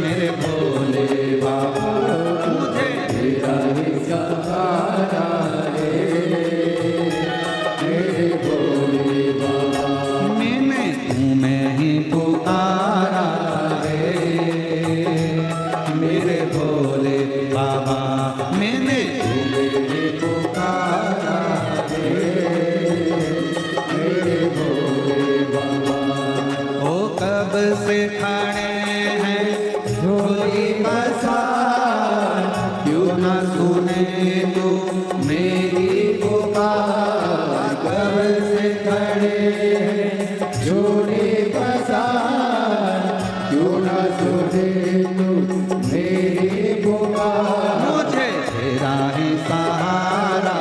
मेरे भोले बाबा, मुझे तेरा ही सहारा है मेरे भोले बाबा। मैंने तुम्हें ही पुकारा है मेरे भोले बाबा। मैंने तुम्हें ही पुकारा है मेरे भोले बाबा। ओ कब से खड़े हैं झोली पसार, क्यों ना सुने तू मेरी पुकार। कब से खड़े हैं झोली पसार, क्यों ना सुने तू मेरी पुकार। मुझे तेरा ही सहारा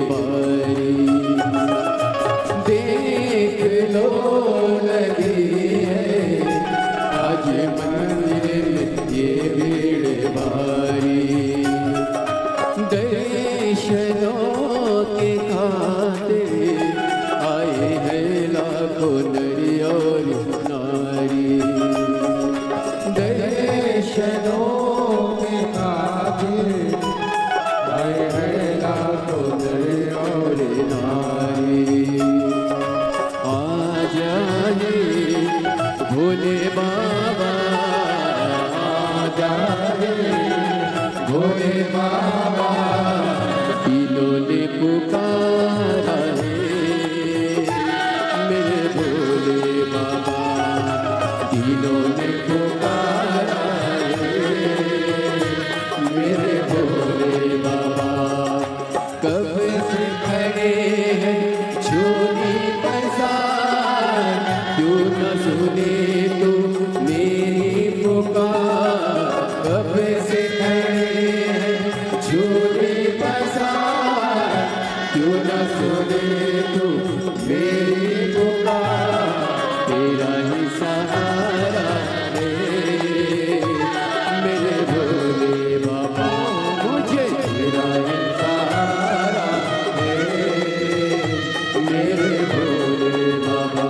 बारी देख लो लगी है आज मंदिर में ये भीड़ भारी दर्शनों के खातिर आए हैं लाखों नर और नारी दर्शनों के खातिर आए हैं लाखों नर और नारी आ जाए भोले बाबा आ जाए भोले बाबा दिलों ने पुकारा है मेरे भोले बाबा दिलों ने पुकारा है मेरे भोले बाबा कब से खड़े हैं झोली पसार क्यों न सुने तू मेरी पुकार कब से खड़े हैं झोली पसार क्यों न सुने तू मेरी पुकार तेरा ही सहारा है मेरे भोले बाबा मुझे तेरा ही सहारा है मेरे भोले बाबा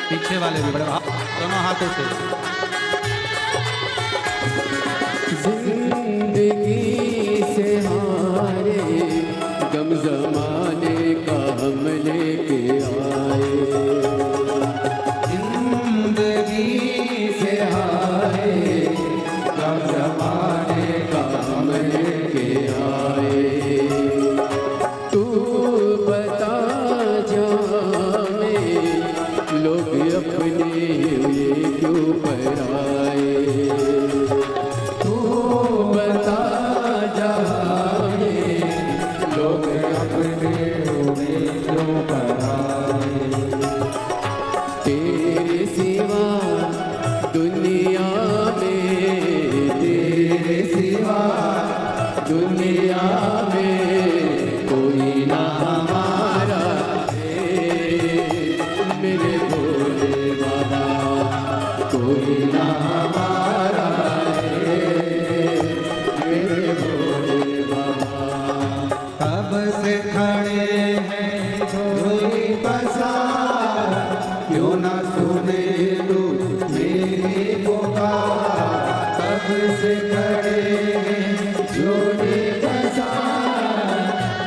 पीछे वाले भी बड़े दोनों हाथों से जिंदगी से हारे गम जमाने का हम लेके आए जिंदगी से हारे गम जमाने का हम लेके आए तू बता जा लोग अपने हुए क्यों पराए तू बता जा लोग अपने हुए क्यों पराए तेरे सिवा दुनिया में तेरे सिवा दुनिया में कोई ना हमारा मेरे भोले बाबा कोई ना हमारा है मेरे भोले बाबा कब से खड़े हैं झोली पसार क्यों ना सुने तू मेरी पुकार कब से खड़े हैं झोली पसार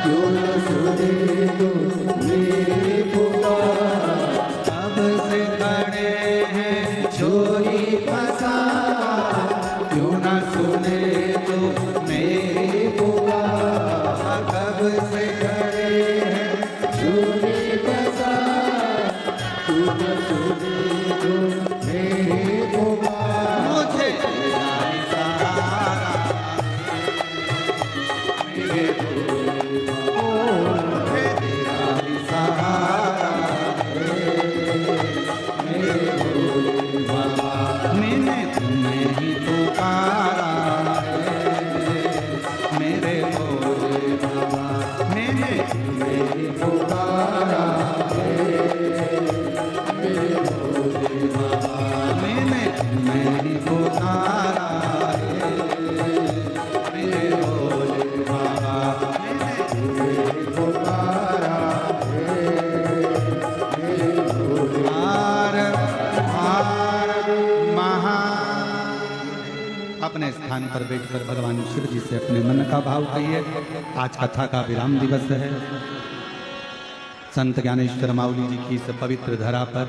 क्यों ना सुने तू मेरी पुकार कब से खड़े हैं झोली पसार क्यों ना सुने तू मेरी पुकार कब से खड़े हैं झोली पसार क्यों ना सुने तू मेरी पुकार मुझे तेरा ही सहारा मेरे भोले मुझे तेरा ही सहारा मेरे भोले बाबा मैं ही पुकारा है मेरे भोले बाबा, मैंने पुकारा है मेरे भोले हार हार महा। अपने स्थान पर बैठकर भगवान शिव जी से अपने मन का भाव कहिए। आज कथा का विराम दिवस है। संत ज्ञानेश्वर माउली जी की इस पवित्र धरा पर,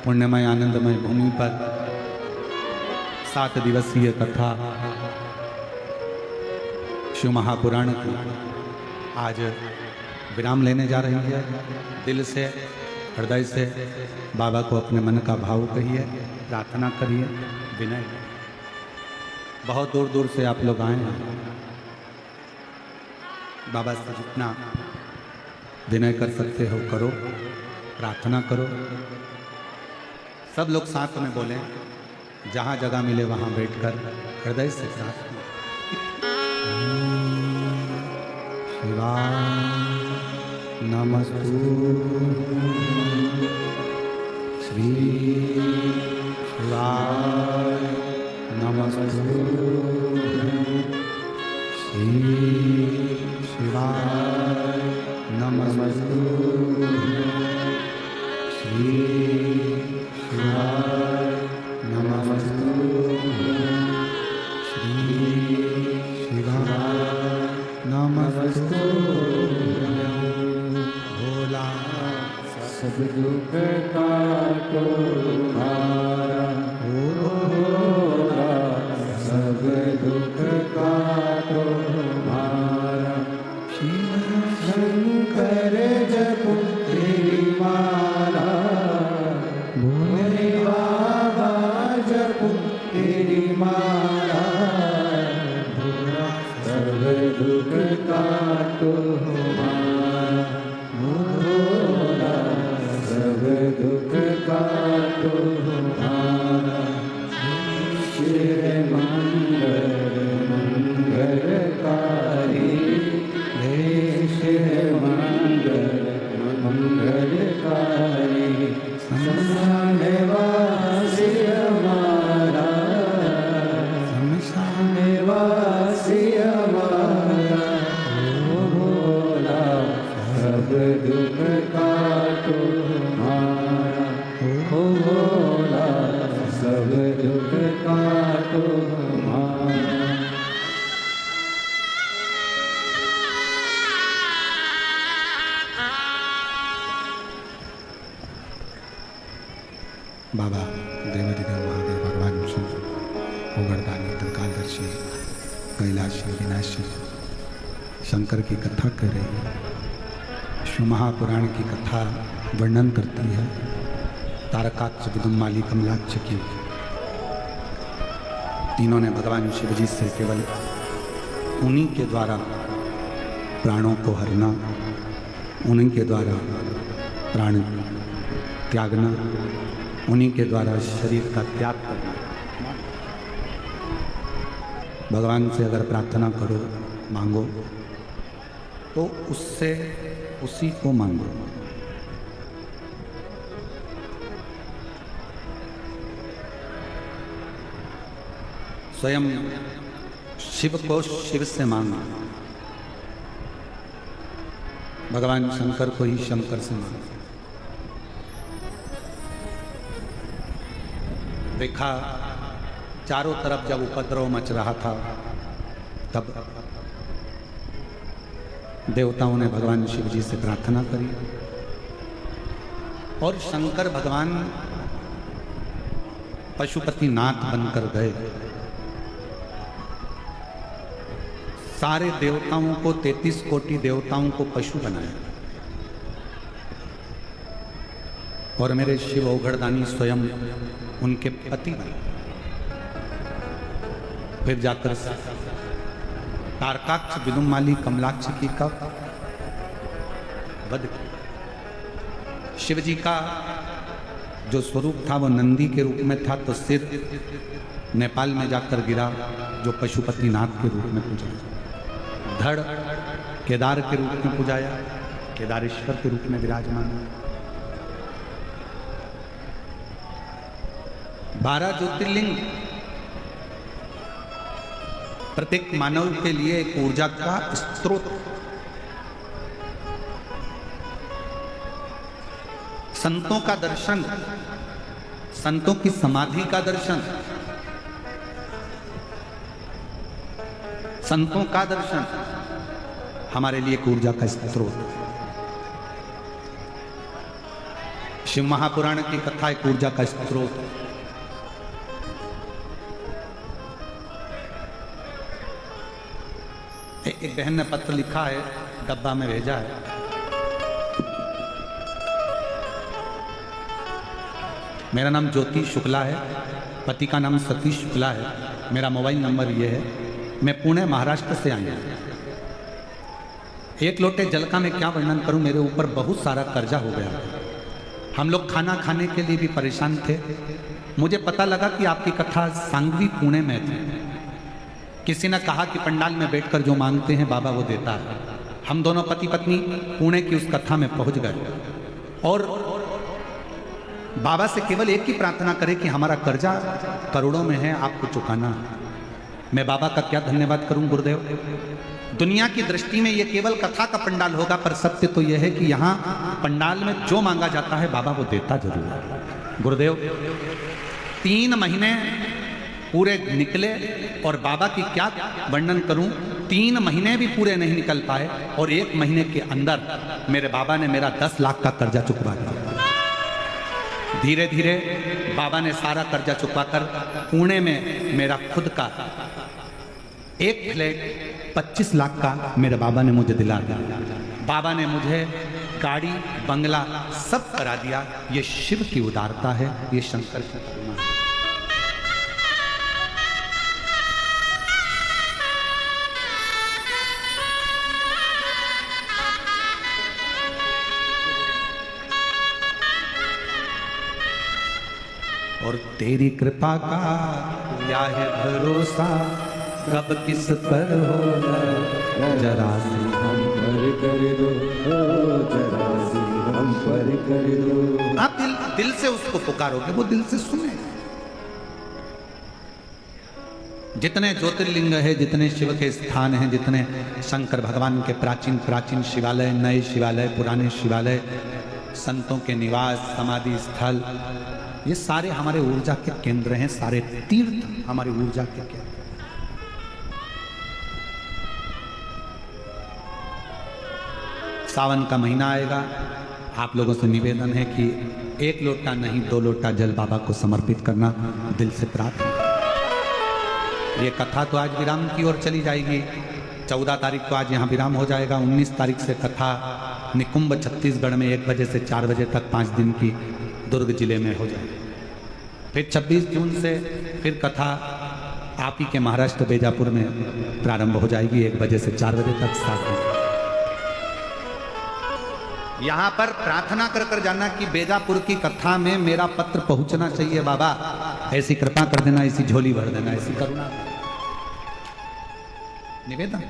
पुण्यमय आनंदमय भूमि पर 7 दिवसीय कथा शिव महापुराण की आज विराम लेने जा रही है। दिल से, हृदय से बाबा को अपने मन का भाव कहिए, प्रार्थना करिए, विनय। बहुत दूर दूर से आप लोग आए हैं। बाबा से जितना विनय कर सकते हो करो, प्रार्थना करो। सब लोग साथ में बोलें, जहाँ जगह मिले वहाँ बैठकर हृदय से प्रार्थना। शिवाय नमस्तु श्री शिवाय नमस्तु श्री शिवाय नमस्तु श्री शिवाय नमस्तु श्री शिवाय नमस्तु। भोला सब दुख काटो हमारा, भोला सब दुख काटो हमारा। शंकर जप तेरी माला, भोले बाबा जप तेरी माला। भोला सब दुख काटो हमारा, भोला सब दुख काटो हमारा। शिव मंगल मंगलकारी, शिव मंगल मंगलकारी। शमशान वासी हमारा, शमशान वासी हमारा। ओ भोला सब दुख काटो हमारा, ओ भोला सब दुख काटो हमारा। बाबा देवाधिदेव महादेव भगवान शिव, उगड़दानी, त्रिकालदर्शी, कैलाशी, विनाशी शंकर की कथा कर रही है। शिव महापुराण की कथा वर्णन करती है तारकाक्ष, विदुम्माली, कमलाक्ष की। तीनों ने भगवान शिव जी से केवल उन्हीं के द्वारा प्राणों को हरना, उन्हीं के द्वारा प्राण त्यागना, उन्हीं के द्वारा शरीर का त्याग करना। भगवान से अगर प्रार्थना करो, मांगो, तो उससे उसी को मांगो। स्वयं शिव को शिव से मांगो, भगवान शंकर को ही शंकर से मांगो। देखा चारों तरफ जब उपद्रव मच रहा था, तब देवताओं ने भगवान शिव जी से प्रार्थना करी और शंकर भगवान पशुपतिनाथ बनकर गए। सारे देवताओं को, 33 कोटि देवताओं को पशु बनाया और मेरे शिव औघड़दानी स्वयं उनके पति बने। फिर जाकर तारकाक्ष, विदुम्माली, कमलाक्ष की का वध किया। शिव जी का जो स्वरूप था वो नंदी के रूप में था, तो सिर नेपाल में जाकर गिरा जो पशुपतिनाथ के रूप में पूजा। धड़ केदार के रूप में पूजाया, केदारेश्वर के रूप में विराजमान। 12 ज्योतिर्लिंग प्रत्येक मानव के लिए एक ऊर्जा का स्रोत। संतों का दर्शन, संतों की समाधि का दर्शन, संतों का दर्शन हमारे लिए एक ऊर्जा का स्रोत। शिव महापुराण की कथा एक ऊर्जा का स्रोत है। एक बहन ने पत्र लिखा है, डब्बा में भेजा है। मेरा नाम ज्योति शुक्ला है, पति का नाम सतीश शुक्ला है, मेरा मोबाइल नंबर ये है, मैं पुणे महाराष्ट्र से आई हूँ। एक लोटे जल का मैं क्या वर्णन करूं, मेरे ऊपर बहुत सारा कर्जा हो गया। हम लोग खाना खाने के लिए भी परेशान थे। मुझे पता लगा कि आपकी कथा सांगवी पुणे में थी। किसी ने कहा कि पंडाल में बैठकर जो मांगते हैं बाबा वो देता है। हम दोनों पति पत्नी पुणे की उस कथा में पहुंच गए और बाबा से केवल एक ही प्रार्थना करें कि हमारा कर्जा करोड़ों में है, आपको चुकाना है। मैं बाबा का क्या धन्यवाद करूं गुरुदेव। दुनिया की दृष्टि में ये केवल कथा का पंडाल होगा, पर सत्य तो यह है कि यहाँ पंडाल में जो मांगा जाता है बाबा वो देता जरूर है। गुरुदेव 3 महीने पूरे निकले और बाबा की क्या वर्णन करूं, 3 महीने भी पूरे नहीं निकल पाए और 1 महीने के अंदर मेरे बाबा ने मेरा 10 लाख का कर्जा चुकवा दिया। धीरे धीरे बाबा ने सारा कर्जा चुकवाकर पुणे में मेरा खुद का एक फ्लैट 25 लाख का मेरे बाबा ने मुझे दिला दिया। बाबा ने मुझे गाड़ी बंगला सब करा दिया। ये शिव की उदारता है, ये शंकर की करुणा है। और तेरी कृपा का क्या है भरोसा, कब किस पर होगा, जरा सी हम पर कर दो, जरा सी हम पर कर दो। आप दिल से उसको पुकारोगे, वो दिल से सुने। जितने ज्योतिर्लिंग है, जितने शिव के स्थान हैं, जितने शंकर भगवान के प्राचीन प्राचीन शिवालय, नए शिवालय, पुराने शिवालय, संतों के निवास, समाधि स्थल, ये सारे हमारे ऊर्जा के केंद्र हैं। सारे तीर्थ हमारी ऊर्जा के केंद्र। सावन का महीना आएगा, आप लोगों से निवेदन है कि 1 लोटा नहीं 2 लोटा जल बाबा को समर्पित करना, दिल से प्रार्थना। ये कथा तो आज विराम की ओर चली जाएगी। 14 तारीख को आज यहाँ विराम हो जाएगा। 19 तारीख से कथा निकुंभ छत्तीसगढ़ में 1 बजे से 4 बजे तक 5 दिन की दुर्ग जिले में हो जाएगी। फिर 26 जून से फिर कथा आप ही के महाराष्ट्र बेजापुर में प्रारंभ हो जाएगी 1 बजे से 4 बजे तक 7 बजे। यहाँ पर प्रार्थना कर कर जाना कि बेजापुर की कथा में मेरा पत्र पहुंचना चाहिए बाबा, ऐसी कृपा कर देना, ऐसी झोली भर देना, ऐसी करुणा। निवेदन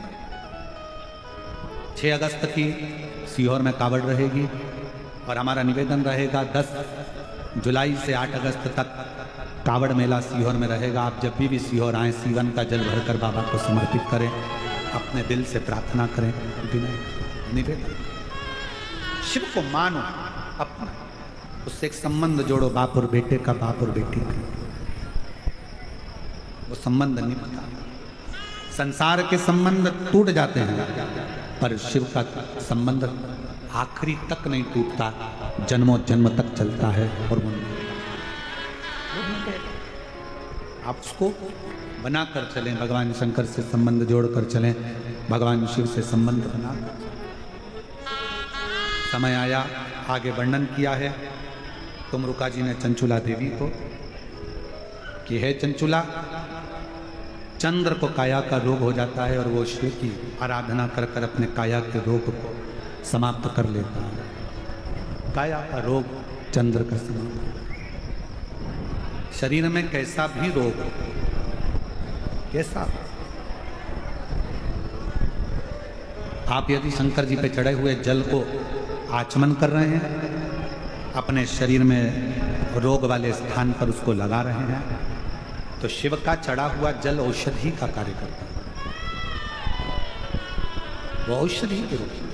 6 अगस्त की सीहोर में कावड़ रहेगी और हमारा निवेदन रहेगा 10 जुलाई से 8 अगस्त तक कावड़ मेला सीहोर में रहेगा। आप जब भी सीहोर आए, सीवन का जल भरकर बाबा को समर्पित करें, अपने दिल से प्रार्थना करें, निवेदन। शिव को मानो अपना, उससे एक संबंध जोड़ो, बाप और बेटे का, बाप और बेटी का। वो संबंध नहीं पता। संसार के संबंध टूट जाते हैं, पर शिव का संबंध आखिरी तक नहीं टूटता, जन्मों जन्म तक चलता है। और वो आप उसको बनाकर चलें, भगवान शंकर से संबंध जोड़कर चलें, भगवान शिव से संबंध बनाकर। समय आया, आगे वर्णन किया है तुमरुका जी ने चंचुला देवी को कि हे चंचुला, चंद्र को काया का रोग हो जाता है और वो शिव की आराधना कर कर अपने काया के रोग को समाप्त कर लेता है। काया का रोग चंद्र का समाप्त। शरीर में कैसा भी रोग हो, कैसा, आप यदि शंकर जी पे चढ़े हुए जल को आचमन कर रहे हैं, अपने शरीर में रोग वाले स्थान पर उसको लगा रहे हैं, तो शिव का चढ़ा हुआ जल औषधि का कार्य करता है। वो औषधि के रूप में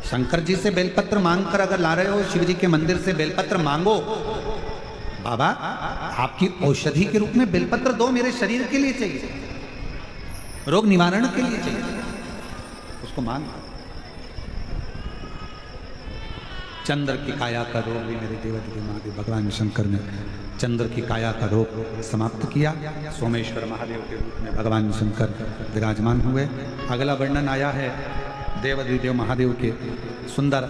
शंकर जी से बेलपत्र मांगकर अगर ला रहे हो, शिव जी के मंदिर से बेलपत्र मांगो, बाबा आपकी औषधि के रूप में बेलपत्र दो, मेरे शरीर के लिए चाहिए, रोग निवारण के लिए चाहिए, उसको मांग। चंद्र की काया का रोग भी मेरे देवदेव महादेव भगवान शंकर ने चंद्र की काया का रोग समाप्त किया। सोमेश्वर महादेव के रूप में भगवान शंकर विराजमान हुए। अगला वर्णन आया है देवदेव महादेव के सुंदर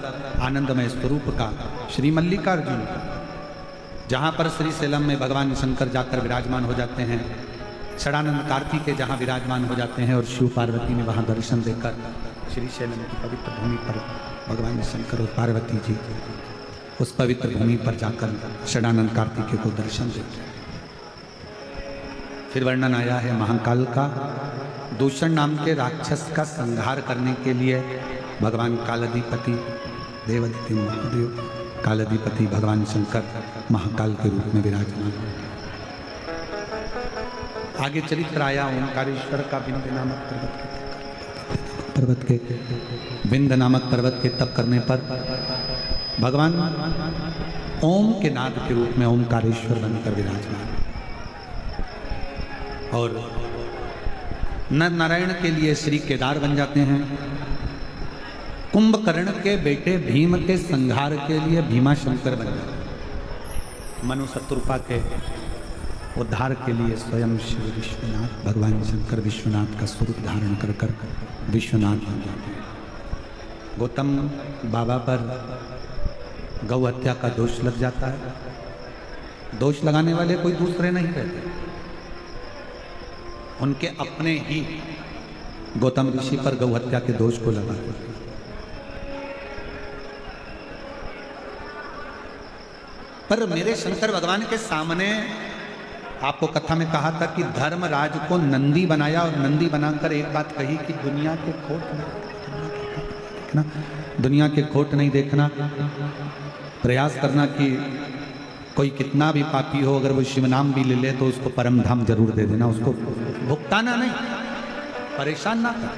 आनंदमय स्वरूप का, श्री मल्लिकार्जुन, जहाँ पर श्री सेलम में भगवान शंकर जाकर विराजमान हो जाते हैं, षडानंद कार्तिकेय जहाँ विराजमान हो जाते हैं, और शिव पार्वती ने वहाँ दर्शन देकर श्री शैलम की पवित्र भूमि पर भगवान शंकर और पार्वती जी उस पवित्र भूमि पर जाकर षडानंद कार्तिकेय को दर्शन देते हैं। फिर वर्णन आया है महाकाल का। दूषण नाम के राक्षस का संहार करने के लिए भगवान कालाधिपति देवदेव महादेव, कालाधिपति भगवान शंकर महाकाल के रूप में विराजमान हुए। आगे चरित्र आया ओंकारेश्वर का। विंध्य नामक पर्वत के तप करने पर भगवान ओम के नाद के रूप में ओंकारेश्वर बनकर विराजमान, और नर नारायण के लिए श्री केदार बन जाते हैं। कुंभकर्ण के बेटे भीम के संहार के लिए भीमा शंकर बन जाते हैं। मनु शत्रुपा के उद्धार के लिए स्वयं शिव विश्वनाथ भगवान शंकर विश्वनाथ का स्वरूप धारण कर कर विश्वनाथ बन जाते हैं। गौतम बाबा पर गौ हत्या का दोष लग जाता है। दोष लगाने वाले कोई दूसरे नहीं रहते, उनके अपने ही गौतम ऋषि पर गौ हत्या के दोष को लगा। पर मेरे शंकर भगवान के सामने आपको कथा में कहा था कि धर्मराज को नंदी बनाया, और नंदी बनाकर एक बात कही कि दुनिया के खोट देखना, दुनिया के खोट नहीं देखना, प्रयास करना कि कोई कितना भी पापी हो, अगर वो शिव नाम भी ले ले तो उसको परम धाम जरूर दे देना, उसको भुगताना नहीं, परेशान ना कर।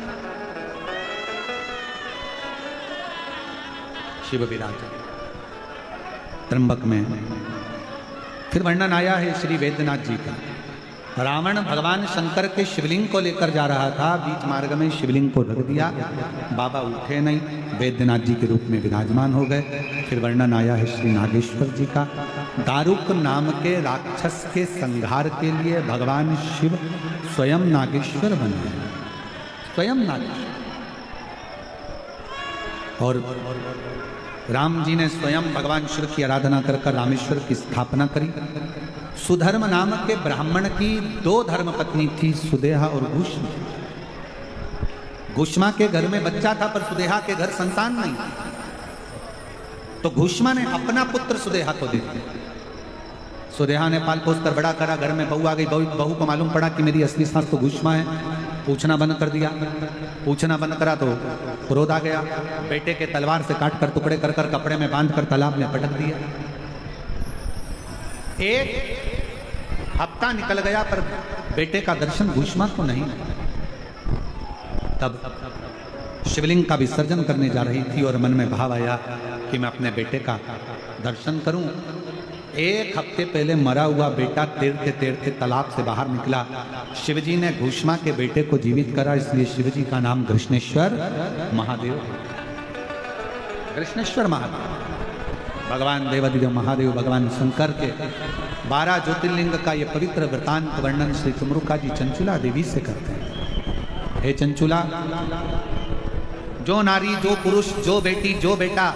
शिव विराज त्र्यंबक में। फिर वर्णन आया है श्री वैद्यनाथ जी का। रावण भगवान शंकर के शिवलिंग को लेकर जा रहा था, बीच मार्ग में शिवलिंग को रख दिया, बाबा उठे नहीं, वैद्यनाथ जी के रूप में विराजमान हो गए। फिर वर्णन आया है श्री नागेश्वर जी का। दारुक नाम के राक्षस के संहार के लिए भगवान शिव स्वयं नागेश्वर बन गए, स्वयं नागेश्वर। और राम जी ने स्वयं भगवान शिव की आराधना कर कर रामेश्वर की स्थापना करी। सुधर्म नाम के ब्राह्मण की 2 धर्मपत्नी थी, सुदेहा और घुष्मा। घुष्मा के घर में बच्चा था, पर सुदेहा के घर संतान नहीं, तो घुष्मा ने अपना पुत्र सुदेहा को दे दिया। सुदेहा ने पाल पोस कर बड़ा करा, घर में बहू आ गई। बहू को मालूम पड़ा कि मेरी असली सास तो घुष्मा है, पूछना बंद कर दिया। पूछना बंद करा तो क्रोध आ गया, बेटे के तलवार से काट कर टुकड़े कर कर कपड़े में बांध कर तालाब में पटक दिया। एक हफ्ता निकल गया, पर बेटे का दर्शन घुष्मा को नहीं। तब शिवलिंग का विसर्जन करने जा रही थी और मन में भाव आया कि मैं अपने बेटे का दर्शन करूं। 1 हफ्ते पहले मरा हुआ बेटा तैरते तैरते तालाब से बाहर निकला। शिवजी ने घुष्मा के बेटे को जीवित करा, इसलिए शिवजी का नाम कृष्णेश्वर महादेव। कृष्णेश्वर महादेव भगवान देवादिदेव महादेव भगवान शंकर के 12 ज्योतिर्लिंग का ये पवित्र वृतांत वर्णन श्री तुमरुका जी चंचुला देवी से करते हैं। हे चंचुला, जो नारी, जो पुरुष, जो बेटी, जो बेटा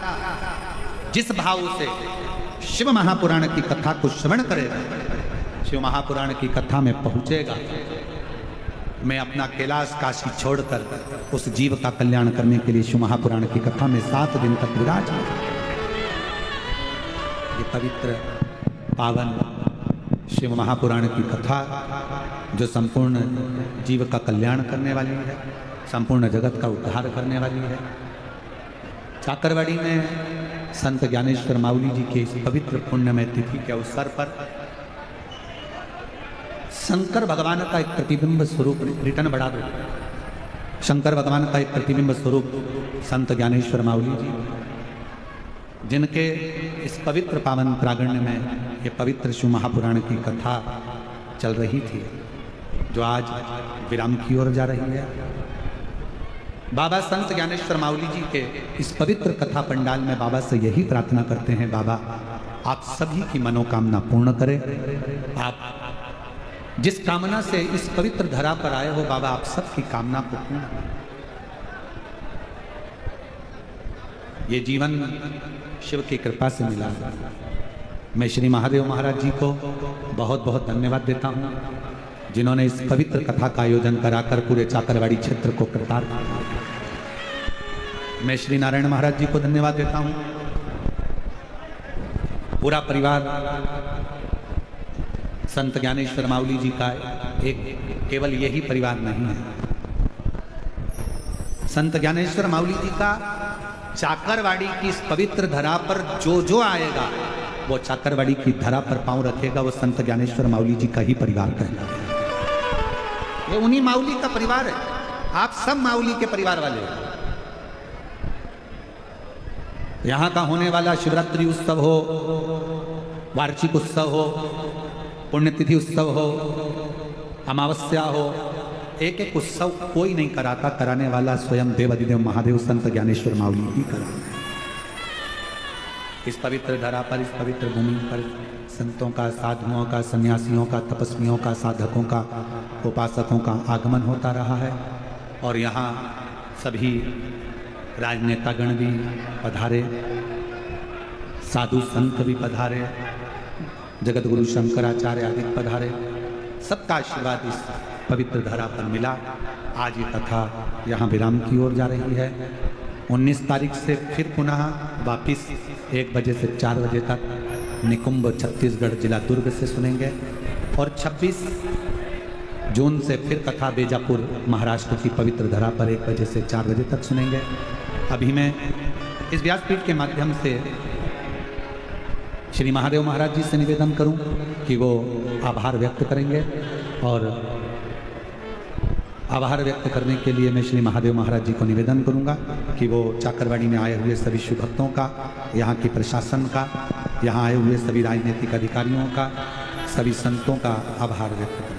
जिस भाव से शिव महापुराण की कथा को श्रवण करेगा, शिव महापुराण की कथा में पहुंचेगा, मैं अपना कैलाश काशी छोड़कर उस जीव का कल्याण करने के लिए शिव महापुराण की कथा में 7 दिन तक विराज। ये पवित्र पावन शिव महापुराण की कथा जो संपूर्ण जीव का कल्याण करने वाली है, संपूर्ण जगत का उद्धार करने वाली है। चाकरवाड़ी में संत ज्ञानेश्वर माउली जी के इस पवित्र पुण्यमय तिथि के अवसर पर शंकर भगवान का एक प्रतिबिंब स्वरूप, रिटर्न बढ़ा दो, शंकर भगवान का एक प्रतिबिंब स्वरूप संत ज्ञानेश्वर माउली जी, जिनके इस पवित्र पावन प्रांगण में ये पवित्र शिव महापुराण की कथा चल रही थी, जो आज विराम की ओर जा रही है। बाबा संत ज्ञानेश्वर माउली जी के इस पवित्र कथा पंडाल में बाबा से यही प्रार्थना करते हैं, बाबा आप सभी की मनोकामना पूर्ण करें। आप जिस कामना से इस पवित्र धरा पर आए हो बाबा, आप सबकी कामना को पूर्ण करें। ये जीवन शिव की कृपा से मिला। मैं श्री महादेव महाराज जी को बहुत बहुत धन्यवाद देता हूँ, जिन्होंने इस पवित्र कथा का आयोजन कराकर पूरे चाकरवाड़ी क्षेत्र को कृतार्थ किया। मैं श्री नारायण महाराज जी को धन्यवाद देता हूँ। पूरा परिवार संत ज्ञानेश्वर माउली जी का एक केवल यही परिवार नहीं है। संत ज्ञानेश्वर माउली जी का चाकरवाड़ी की इस पवित्र धरा पर जो जो आएगा, वो चाकरवाड़ी की धरा पर पांव रखेगा, वो संत ज्ञानेश्वर माउली जी का ही परिवार कहलाएगा। ये उन्हीं माउली का परिवार है। आप सब माउली के परिवार वाले हो। यहाँ का होने वाला शिवरात्रि उत्सव हो, वार्षिक उत्सव हो, पुण्यतिथि उत्सव हो, अमावस्या हो, एक एक उत्सव कोई नहीं कराता, कराने वाला स्वयं देवाधिदेव महादेव संत ज्ञानेश्वर माउली ही कराते हैं। इस पवित्र धरा पर, इस पवित्र भूमि पर संतों का, साधुओं का, सन्यासियों का, तपस्वियों का, साधकों का, उपासकों का आगमन होता रहा है। और यहाँ सभी राजनेतागण भी पधारे, साधु संत भी पधारे, जगत गुरु शंकराचार्य आदि पधारे। सबका आशीर्वाद इस पवित्र धरा पर मिला। आज ये कथा यहाँ विराम की ओर जा रही है। 19 तारीख से फिर पुनः वापिस 1 बजे से 4 बजे तक निकुंभ छत्तीसगढ़ जिला दुर्ग से सुनेंगे, और 26 जून से फिर कथा बीजापुर महाराष्ट्र की पवित्र धरा पर 1 बजे से 4 बजे तक सुनेंगे। अभी मैं इस व्यासपीठ के माध्यम से श्री महादेव महाराज जी से निवेदन करूं कि वो आभार व्यक्त करेंगे, और आभार व्यक्त करने के लिए मैं श्री महादेव महाराज जी को निवेदन करूंगा कि वो चाकरवाड़ी में आए हुए सभी शिव भक्तों का, यहाँ के प्रशासन का, यहाँ आए हुए सभी राजनीतिक अधिकारियों का, सभी संतों का आभार व्यक्त करें।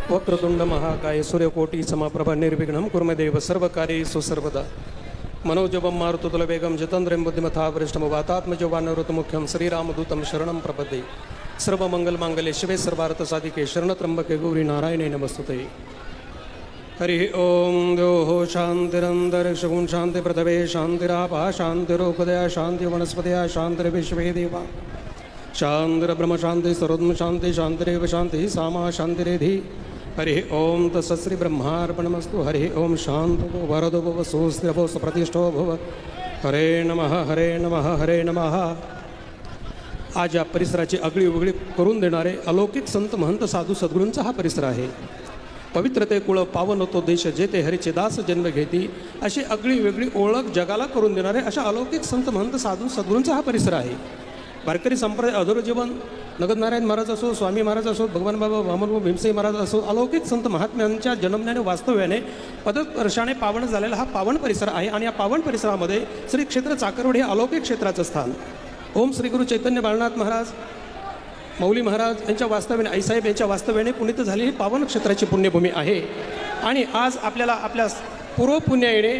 वक्रतुंड महाकाय सूर्यकोटि समप्रभ निर्विघ्नं कुर्मदेव सर्वकार्येषु सर्वदा। मनोजवं मारुततुल्यवेगं जितेन्द्रियं बुद्धिमता वरिष्ठं वातात्मजं वानरमुख्यं श्रीरामदूतं शरणं प्रपद्ये। सर्वमंगलमांगल्ये शिवे सर्वार्थसाधिके शरणत्र्यंबके गौरी नारायणे नमस्तुते। हरि ओम द्योः शान्तिरन्तरिक्षगुं शान्ति पृथ्वे शान्तिरापः शान्तिरोपदया शान्ति वनस्पतया शान्तिर्विश्वे देवा शान्तिर्ब्रह्म शान्ति सर्वोत्तम शान्ति शान्तिरेव शान्तिः सामा शान्तिरेधि। हरि ओम तत्सत् ब्रह्मार्पणमस्तु। हरि ओम शान्तो वरदो भव सुस्थिरो सुप्रतिष्ठो भव। हरे नमः हरे नमः हरे नमः। आज या परिसराची आगळी वेगळी करून देणारे अलौकिक संत महंत साधू सद्गुरूंचा हा परिसर आहे। पवित्रते कुळ पावन होतो देश जेते हरीचे दास जन्म घेती, अशी आगळी वेगळी ओळख जगाला करून देणारे अशा अलौकिक संत महंत साधू सद्गुरूंचा हा परिसर आहे। वारकरी संप्रदाय अधुर जीवन नगदनारायण महाराज असो, स्वामी महाराज असो, भगवान बाबा वामन भीमसेन महाराज असो, अलौकिक संत महात्म्यांच्या जन्मण्याने वास्तव्याने पदस्पर्शाने पावन झालेला हा पावन परिसर आहे। आणि या पावन परिसरामध्ये श्री क्षेत्र चाकरवाडी हे अलौकिक क्षेत्राचं स्थान। ओम श्री गुरु चैतन्य बाळनाथ महाराज, मौली महाराज यांच्या वास्तव्याने, आईसाहेब यांच्या वास्तव्याने पुनीत झालेली पावन क्षेत्राची पुण्यभूमी आहे। आणि आज आपल्याला आपल्या पूर्व पुण्याईने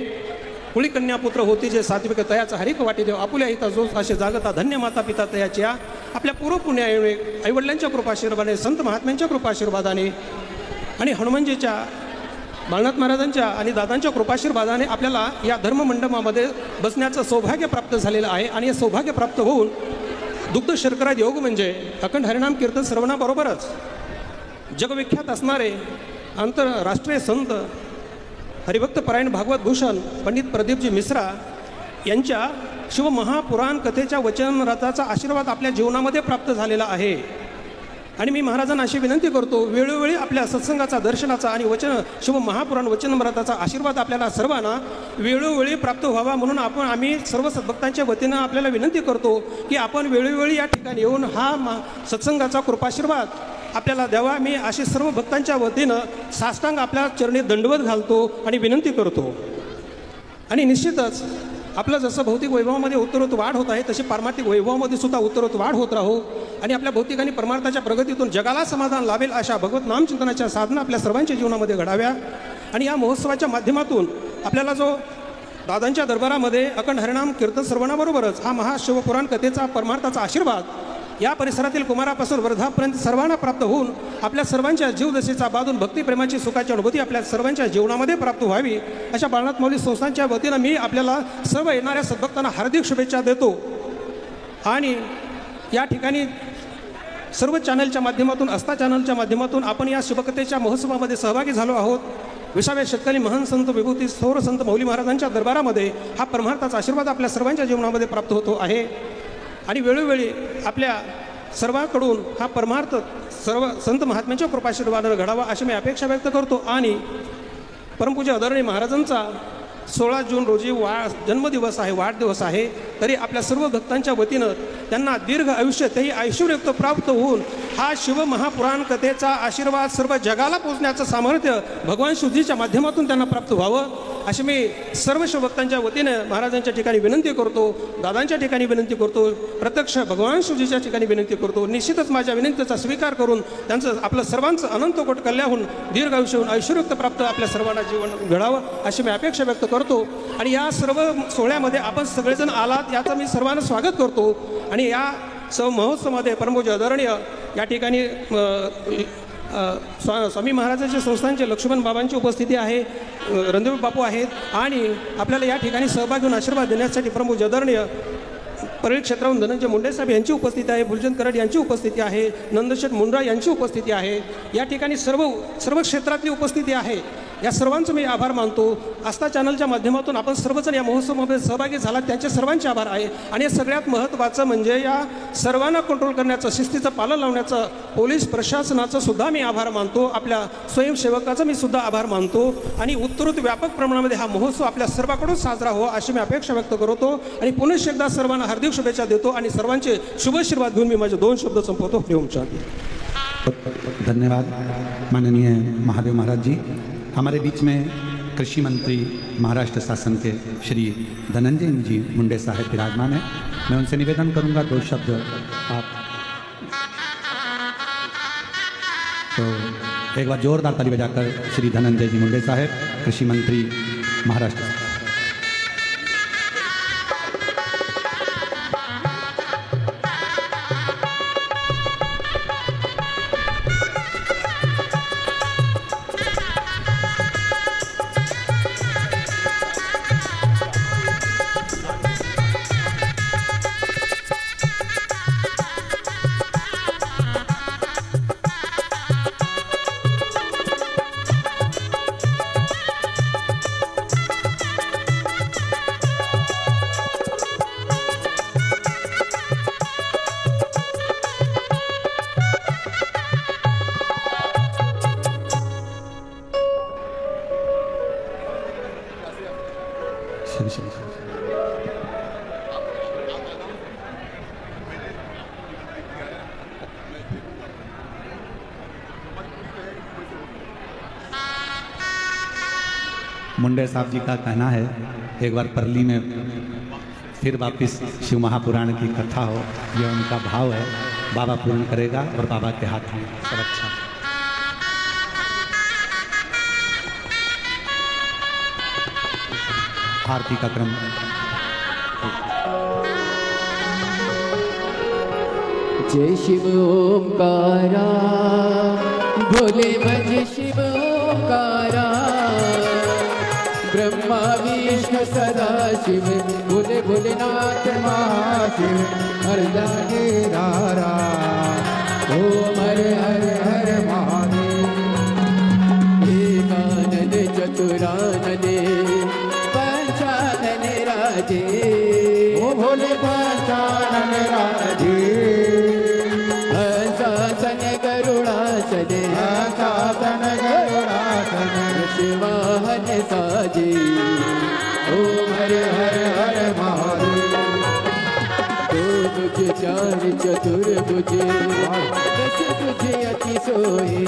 कुळी कन्यापुत्र होती जे सात्विक तयाचा हरिक वाटी देव आपुल्या हिता जो असे जागता धन्य माता पिता तयाच्या आपल्या पूर्व पुण्याईने आईवडिलांच्या कृपाशीर्वादाने, संत महात्म्यांच्या कृपाशीर्वादाने आणि हनुमानजीच्या, बाळनाथ महाराजांच्या आणि दादांच्या कृपाशीर्वादाने आपल्याला या धर्ममंडपामध्ये बसण्याचं सौभाग्य प्राप्त झालेलं आहे। आणि हे सौभाग्य प्राप्त होऊन दुग्ध शर्करा योग म्हणजे अखंड हरिनाम कीर्तन श्रवणाबरोबरच जगविख्यात असणारे आंतरराष्ट्रीय संत हरिभक्त परायण भागवत भूषण पंडित प्रदीपजी मिश्रा यांच्या शिवमहापुराण कथेच्या वचन रथाचा आशीर्वाद आपल्या जीवनामध्ये प्राप्त झालेला आहे। आणि मी महाराजांना अशी विनंती करतो, वेळोवेळी आपल्या सत्संगाचा, दर्शनाचा आणि वचन शुभ महापुराण वचनमृताचा आशीर्वाद आपल्याला सर्वांना वेळोवेळी प्राप्त व्हावा म्हणून आम्ही सर्व सद्भक्तांच्या वतीनं आपल्याला विनंती करतो की आपण वेळोवेळी या ठिकाणी येऊन हा सत्संगाचा कृपाशीर्वाद आपल्याला द्यावा. मी असे सर्व भक्तांच्या वतीनं साष्टांग आपल्या चरणी दंडवत घालतो आणि विनंती करतो. आणि निश्चितच आपलं जसं भौतिक वैभवामध्ये उत्तरोत्तर वाढ होत आहे तशी पारमार्थिक वैभवामध्ये सुद्धा उत्तरोत्तर वाढ होत राहो आणि आपल्या भौतिक आणि परमार्थाच्या प्रगतीतून जगाला समाधान लाभेल अशा भगवत नामचिंतनाच्या साधना आपल्या सर्वांच्या जीवनामध्ये घडाव्या. आणि या महोत्सवाच्या माध्यमातून आपल्याला जो दादांच्या दरबारामध्ये अखंड हरिनाम कीर्तन सर्वांबरोबरच हा महाशिवपुराण कथेचा परमार्थाचा आशीर्वाद या परिसरातील कुमारापासून वृद्धापर्यंत सर्वांना प्राप्त होऊन आपल्या सर्वांच्या जीवदशेचा बांधून भक्तिप्रेमाची सुखाची अनुभूती आपल्या सर्वांच्या जीवनामध्ये प्राप्त व्हावी अशा बाळनाथ माऊली संस्थांच्या वतीनं मी आपल्याला सर्व येणाऱ्या सद्भक्तांना हार्दिक शुभेच्छा देतो. आणि या ठिकाणी सर्व चॅनलच्या माध्यमातून, आस्था चॅनलच्या माध्यमातून आपण या शुभकथेच्या महोत्सवामध्ये सहभागी झालो आहोत. 20व्या शतकाली महान संत विभूती थोर संत माऊली महाराजांच्या दरबारामध्ये हा परमार्थाचा आशीर्वाद आपल्या सर्वांच्या जीवनामध्ये प्राप्त होतो आहे. आणि वेळोवेळी आपल्या सर्वांकडून हा परमार्थ सर्व संत महात्म्यांच्या कृपाशीर्वादानं घडावा अशी मी अपेक्षा व्यक्त करतो. आणि परमपूज्य आदरणीय महाराजांचा 16 जून रोजी जन्मदिवस आहे, वाढदिवस आहे. तरी आपल्या सर्व भक्तांच्या वतीनं त्यांना दीर्घ आयुष्य, तेही ऐश्वर्युक्त प्राप्त होऊन हा शिव महापुराण कथेचा आशीर्वाद सर्व जगाला पोचण्याचं सामर्थ्य भगवान शुद्धीच्या माध्यमातून त्यांना प्राप्त व्हावं अशी मी सर्व शिवभक्तांच्या वतीनं महाराजांच्या ठिकाणी विनंती करतो, दादांच्या ठिकाणी विनंती करतो, प्रत्यक्ष भगवान शुद्धीच्या ठिकाणी विनंती करतो. निश्चितच माझ्या विनंतीचा स्वीकार करून त्यांचं आपलं सर्वांचं अनंत कोट कल्याहून दीर्घ आयुष्य होऊन ऐश्वर्युक्त प्राप्त आपल्या सर्वांना जीवन घडावं अशी मी अपेक्षा व्यक्त करतो. आणि या सर्व सोहळ्यामध्ये आपण सगळेजण आलात याचं मी सर्वांना स्वागत करतो. आणि या महोत्सवामध्ये परमपूज्य आदरणीय या ठिकाणी स्वामी महाराजांच्या संस्थांचे लक्ष्मण बाबांची उपस्थिती आहे, रणदेव बापू आहेत. आणि आपल्याला या ठिकाणी सहभाग घेऊन आशीर्वाद देण्यासाठी परमपूज्य आदरणीय परळी क्षेत्राहून धनंजय मुंडे साहेब यांची उपस्थिती आहे, फुलचंद करड यांची उपस्थिती आहे, नंदशेठ मुंड्रा यांची उपस्थिती आहे. या ठिकाणी सर्व क्षेत्रातली उपस्थिती आहे. या सर्वांचं मी आभार मानतो. आस्था चॅनलच्या माध्यमातून आपण सर्वजण या महोत्सवामध्ये सहभागी झालात त्यांचे सर्वांचे आभार आहे. आणि सगळ्यात महत्त्वाचं म्हणजे या सर्वांना कंट्रोल करण्याचं, शिस्तीचं पालन लावण्याचं पोलीस प्रशासनाचं सुद्धा मी आभार मानतो. आपल्या स्वयंसेवकाचा मी सुद्धा आभार मानतो. आणि उत्तरोत्तर व्यापक प्रमाणामध्ये हा महोत्सव आपल्या सर्वांकडून साजरा हो अशी मी अपेक्षा व्यक्त करतो. आणि पुनश्च एकदा सर्वांना हार्दिक शुभेच्छा देतो आणि सर्वांचे शुभआशीर्वाद घेऊन मी माझे 2 शब्द संपवतो. हरिओम शांती. धन्यवाद माननीय महादेव महाराज जी. हमारे बीच में कृषि मंत्री महाराष्ट्र शासन के श्री धनंजय जी मुंडे साहब विराजमान हैं. मैं उनसे निवेदन करूंगा 2 शब्द आप तो एक बार जोरदार ताली बजाकर श्री धनंजय जी मुंडे साहब कृषि मंत्री महाराष्ट्र. मुंडे साहब जी का कहना है एक बार परली में फिर वापस शिव महापुराण की कथा हो, यह उनका भाव है. बाबा पूर्ण करेगा और बाबा के हाथ में सब अच्छा. आरती का क्रम. जय शिव ओंकारा भोले भज शिव ओंकारा ब्रह्मा विष्णु सदा शिव भोले भोलेनाथ महाशिव हर जागे रारा ओम हर हर हर महादेव एकानन चतुरानने पंचानन राजे ओ भोले पंचानन राजे हंसासन साधन गरुड़ासन शिवाहन साजे ओम हरे हरे हरे महादेव दो भुज चार चतुर्भुज दस भुज अति सोहे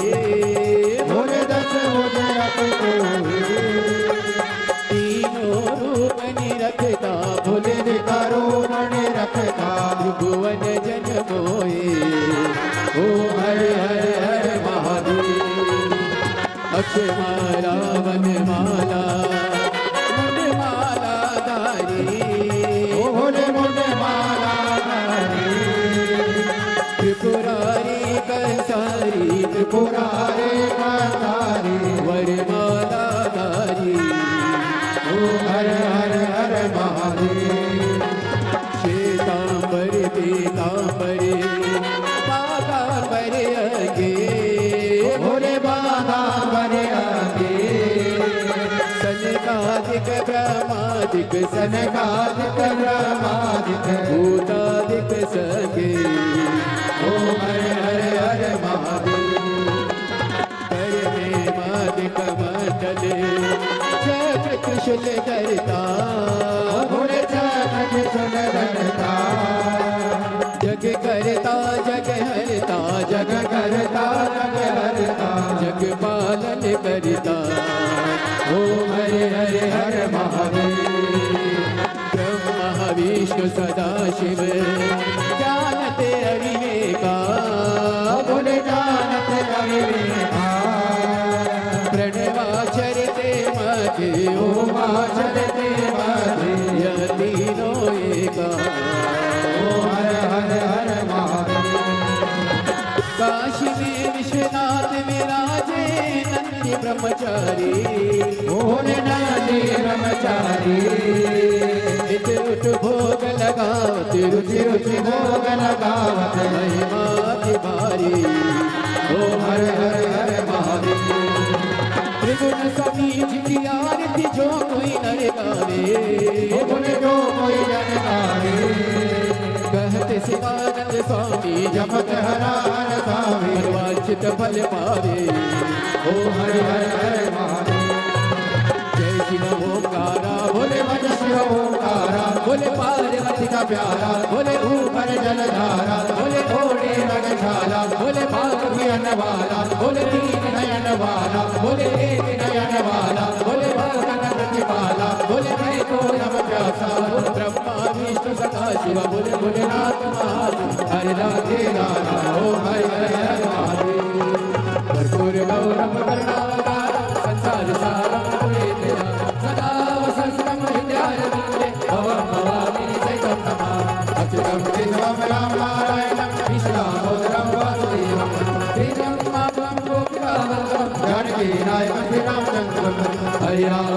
भोले दस मुझे अति सोहे तीनों रूप निरखता भोले निकारो मणि रखता त्रिभुवन जन मोहे ओम हरे हरे हरे महादेव अक्षय माला वन माला मुंड माला धारी ओ भोले मुंडे माला धारी त्रिपुरारी कंसारी त्रिपुरारे कंसारी वरमाला धारी ओम हरे हरे हरे महादेव श्वेतांबर पीतांबर पातांबर अगे भोले बाबा बरे आगे सनकादिक ब्रह्मादिक सनकादिक ब्रह्मादिक भूतादिक सगे ओम हरे हरे हरे महादेव परमेमादिक मंडल चक्र त्रिशूल धरता भोले चक्र त्रिशूल धरता जग करता जग हरता जग करता जग हरता जग पालन करता ओम हरे हरे हरे महादेव ब्रह्मा विष्णु सदा शिव जानते अविवेका भोले जानत अविवेका प्रणवाचरते मध्य ओम आचरते मधे यह तीनों एका ओम हरे हरे हरे महादेव काशी में विश्वनाथ विराजे नंदी ब्रह्मचारी भोले नंदी ब्रह्मचारी नित उठ भोग लगावत रुचि रुचि भोग लगावत महिमा की भारी ओम हरे हरे हरे महादेव त्रिगुण समीज की आरती जो कोई नर गावे भोले जो कोई जन गावे कहते शिवानंद स्वामी जपत हरा हर स्वामी सर्वांचित फल पावे ओम हरे हरे हरे महादेव जय शिव ओंकारा भोले भज शिव ओंकारा बोले पार्वती का प्यारा बोले ऊपर जलधारा बोले थोड़े रंगशाला बोले बाग नयन वाला बोले तीन नयन वाला बोले एक नयन वाला बोले भगवान प्रतिपाला बोले मैं तो नम प्यासा ब्रह्मा विष्णु सदा शिव बोले भोलेनाथ महादेव हरे राधे राधा ओम हरे हरे हरे महादेव भरपूर गौरव करुणावतार संसार सारम वेदना सदा वसंतम विद्याय वन्दे भवं भवानी सहितं नमः अच्युतं केशवं राम नारायणं कृष्णामोदरं वासुदेवं श्रीरं माधवं गोपिकावल्लभं जानकी नायकं श्रीरामचन्द्रं हरि राम